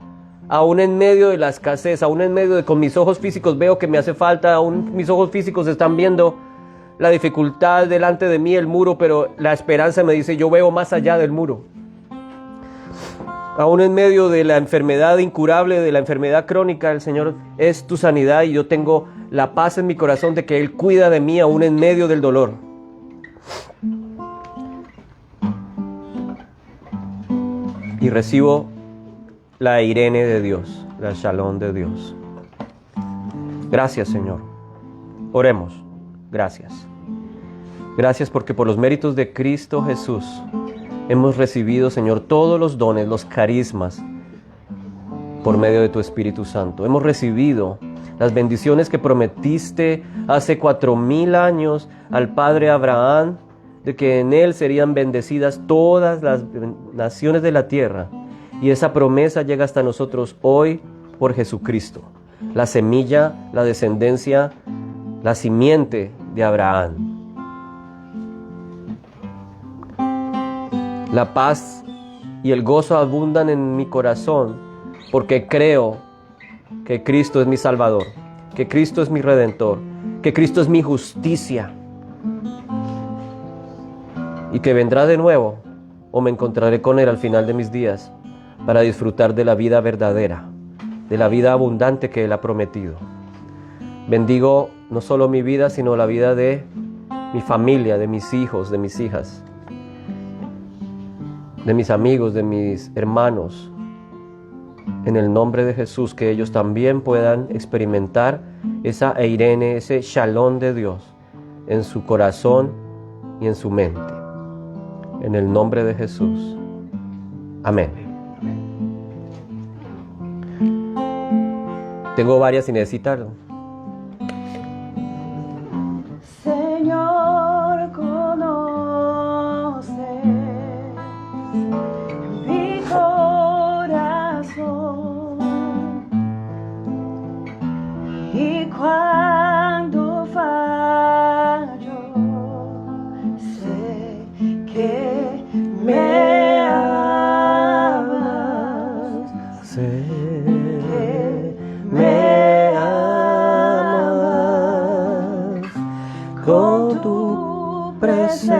aún en medio de la escasez, aún en medio de con mis ojos físicos veo que me hace falta, aún mis ojos físicos están viendo la dificultad delante de mí, el muro, pero la esperanza me dice, yo veo más allá del muro. Aún en medio de la enfermedad incurable, de la enfermedad crónica, el Señor es tu sanidad y yo tengo la paz en mi corazón de que Él cuida de mí aún en medio del dolor. Y recibo la Irene de Dios, la Shalom de Dios. Gracias, Señor. Oremos. Gracias. Gracias porque por los méritos de Cristo Jesús hemos recibido, Señor, todos los dones, los carismas por medio de tu Espíritu Santo. Hemos recibido las bendiciones que prometiste hace 4000 años al Padre Abraham, de que en él serían bendecidas todas las naciones de la tierra. Y esa promesa llega hasta nosotros hoy por Jesucristo, la semilla, la descendencia, la simiente de Abraham. La paz y el gozo abundan en mi corazón porque creo que Cristo es mi Salvador, que Cristo es mi Redentor, que Cristo es mi justicia y que vendrá de nuevo o me encontraré con Él al final de mis días para disfrutar de la vida verdadera, de la vida abundante que Él ha prometido. Bendigo no solo mi vida, sino la vida de mi familia, de mis hijos, de mis hijas, de mis amigos, de mis hermanos. En el nombre de Jesús, que ellos también puedan experimentar esa Eirene, ese Shalom de Dios en su corazón y en su mente. En el nombre de Jesús. Amén. Tengo varias sin necesitarlo. Señor, conoce mi corazón y cuando fallo sé que me amas, Sé que me amas con tu presencia.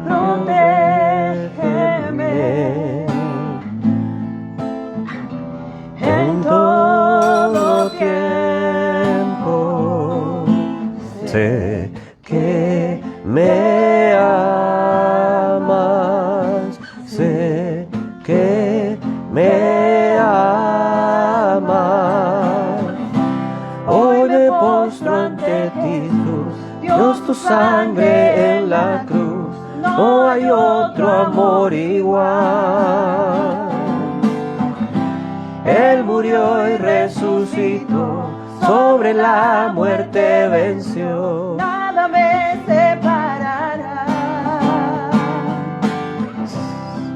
Protégeme en todo tiempo. Sé que me amas, sé que me amas. Hoy me postro ante ti, Dios, tu sangre en la cruz. No hay otro amor igual. Él murió y resucitó, sobre la muerte venció. Nada me separará.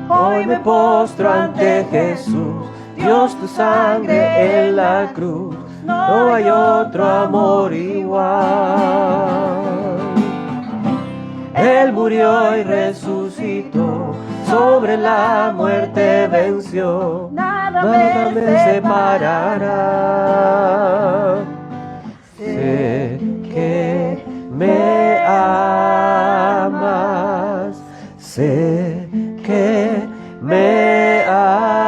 Hoy me postro ante Jesús, Dios, tu sangre en la cruz. No hay otro amor igual. Él murió y resucitó, sobre la muerte venció. Nada me separará. Sé que me amas, sé que me amas.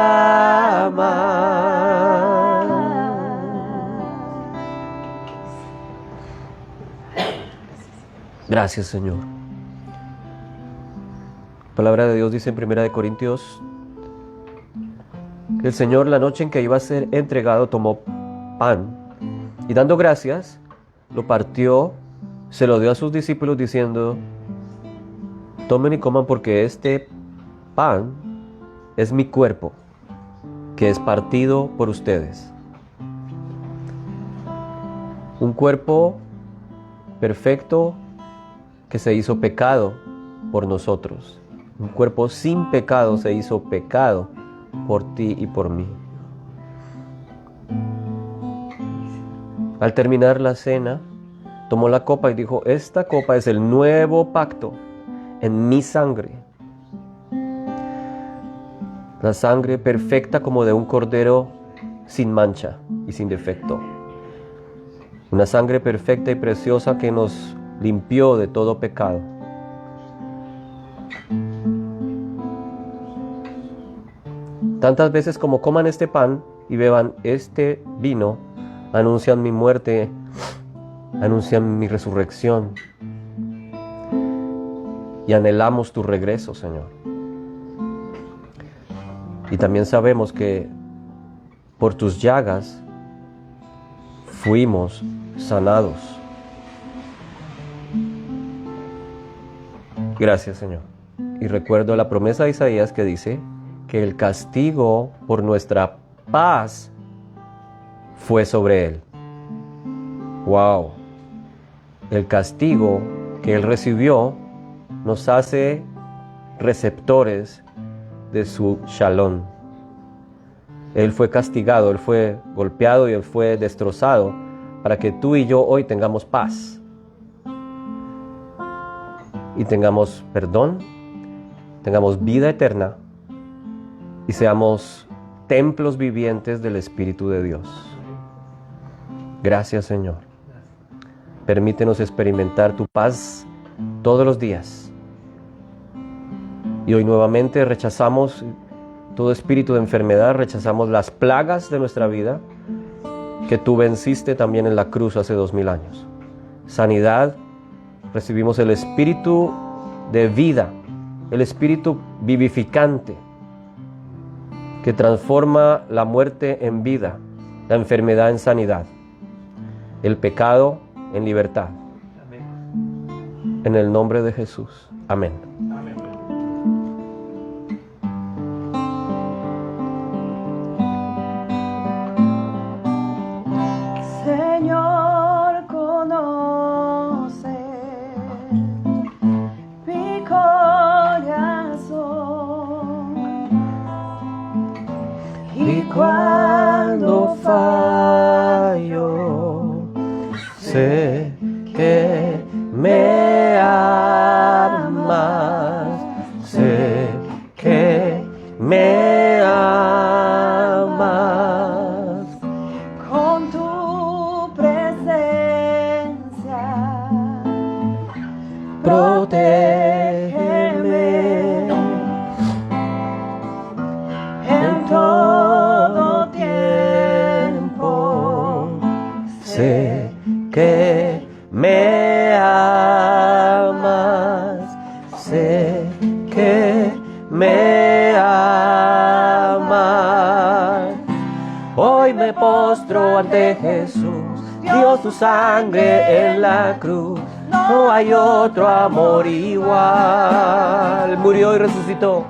Gracias, Señor. La palabra de Dios dice en 1 Corintios que el Señor, la noche en que iba a ser entregado, tomó pan y dando gracias, lo partió, se lo dio a sus discípulos diciendo: tomen y coman, porque este pan es mi cuerpo, que es partido por ustedes. Un cuerpo perfecto, que se hizo pecado por nosotros. Un cuerpo sin pecado se hizo pecado por ti y por mí. Al terminar la cena, tomó la copa y dijo: esta copa es el nuevo pacto en mi sangre. La sangre perfecta como de un cordero sin mancha y sin defecto. Una sangre perfecta y preciosa que nos limpió de todo pecado. Tantas veces como coman este pan y beban este vino, anuncian mi muerte, anuncian mi resurrección. Y anhelamos tu regreso, Señor. Y también sabemos que por tus llagas fuimos sanados. Gracias, Señor. Y recuerdo la promesa de Isaías que dice que el castigo por nuestra paz fue sobre Él. ¡Wow! El castigo que Él recibió nos hace receptores de su shalom. Él fue castigado, Él fue golpeado y Él fue destrozado para que tú y yo hoy tengamos paz y tengamos perdón, tengamos vida eterna y seamos templos vivientes del Espíritu de Dios. Gracias, Señor. Permítenos experimentar tu paz todos los días. Y hoy nuevamente rechazamos todo espíritu de enfermedad, rechazamos las plagas de nuestra vida que tú venciste también en la cruz hace 2000 años. Sanidad, recibimos el espíritu de vida, el espíritu vivificante que transforma la muerte en vida, la enfermedad en sanidad, el pecado en libertad. En el nombre de Jesús. Amén. Señor, conoce mi corazón y cuando fallo, Sé que me amas, sé que me amas. con tu presencia protégeme en todo tiempo. Sé que me amas, sé que me amas. Hoy me postro ante Jesús, dio su sangre en la cruz. No hay otro amor igual. Murió y resucitó.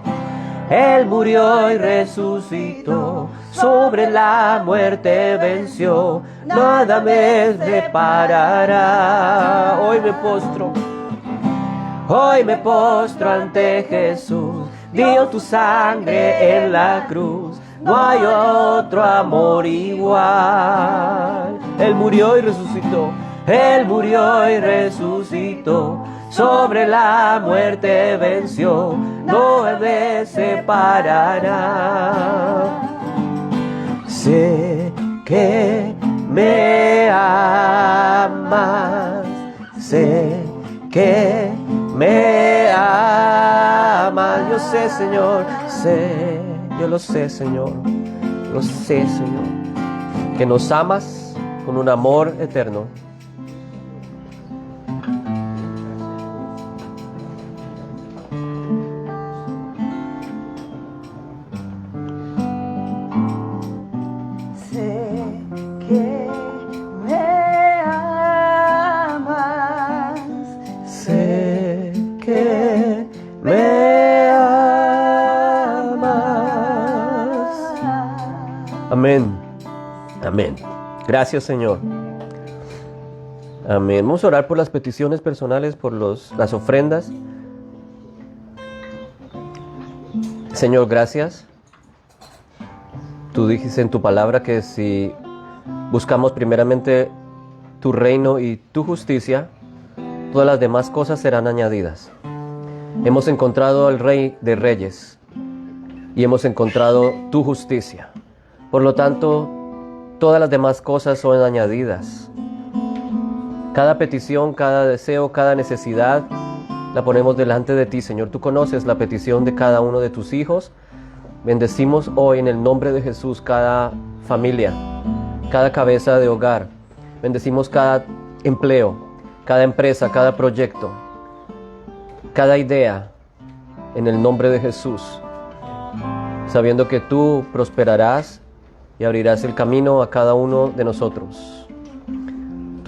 Él murió y resucitó, sobre la muerte venció, nada me separará. Hoy me postro ante Jesús, dio tu sangre en la cruz, no hay otro amor igual. Él murió y resucitó, Él murió y resucitó, sobre la muerte venció, no me separará. Sé que me amas, sé que me amas. Yo sé, Señor, sé, yo lo sé, Señor, lo sé, Señor, que nos amas con un amor eterno. Amén. Amén. Gracias, Señor. Amén. Vamos a orar por las peticiones personales, por las ofrendas. Señor, gracias. Tú dijiste en tu palabra que si buscamos primeramente tu reino y tu justicia, todas las demás cosas serán añadidas. Hemos encontrado al Rey de Reyes y hemos encontrado tu justicia. Por lo tanto, todas las demás cosas son añadidas. Cada petición, cada deseo, cada necesidad la ponemos delante de ti, Señor. Tú conoces la petición de cada uno de tus hijos. Bendecimos hoy en el nombre de Jesús cada familia, cada cabeza de hogar. Bendecimos cada empleo, cada empresa, cada proyecto, cada idea, en el nombre de Jesús, sabiendo que tú prosperarás y abrirás el camino a cada uno de nosotros.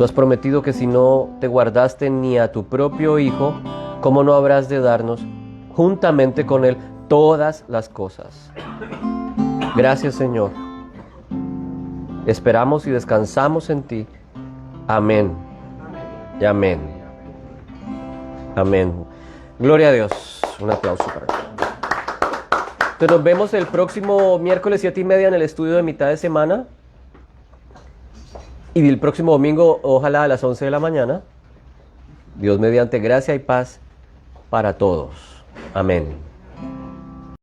Tú has prometido que si no te guardaste ni a tu propio Hijo, ¿cómo no habrás de darnos juntamente con Él todas las cosas? Gracias, Señor. Esperamos y descansamos en ti. Amén. Y amén. Amén. Gloria a Dios. Un aplauso para ti. Entonces nos vemos el próximo miércoles 7:30 en el estudio de mitad de semana. Y el próximo domingo, ojalá a las 11 de la mañana. Dios mediante, gracia y paz para todos. Amén.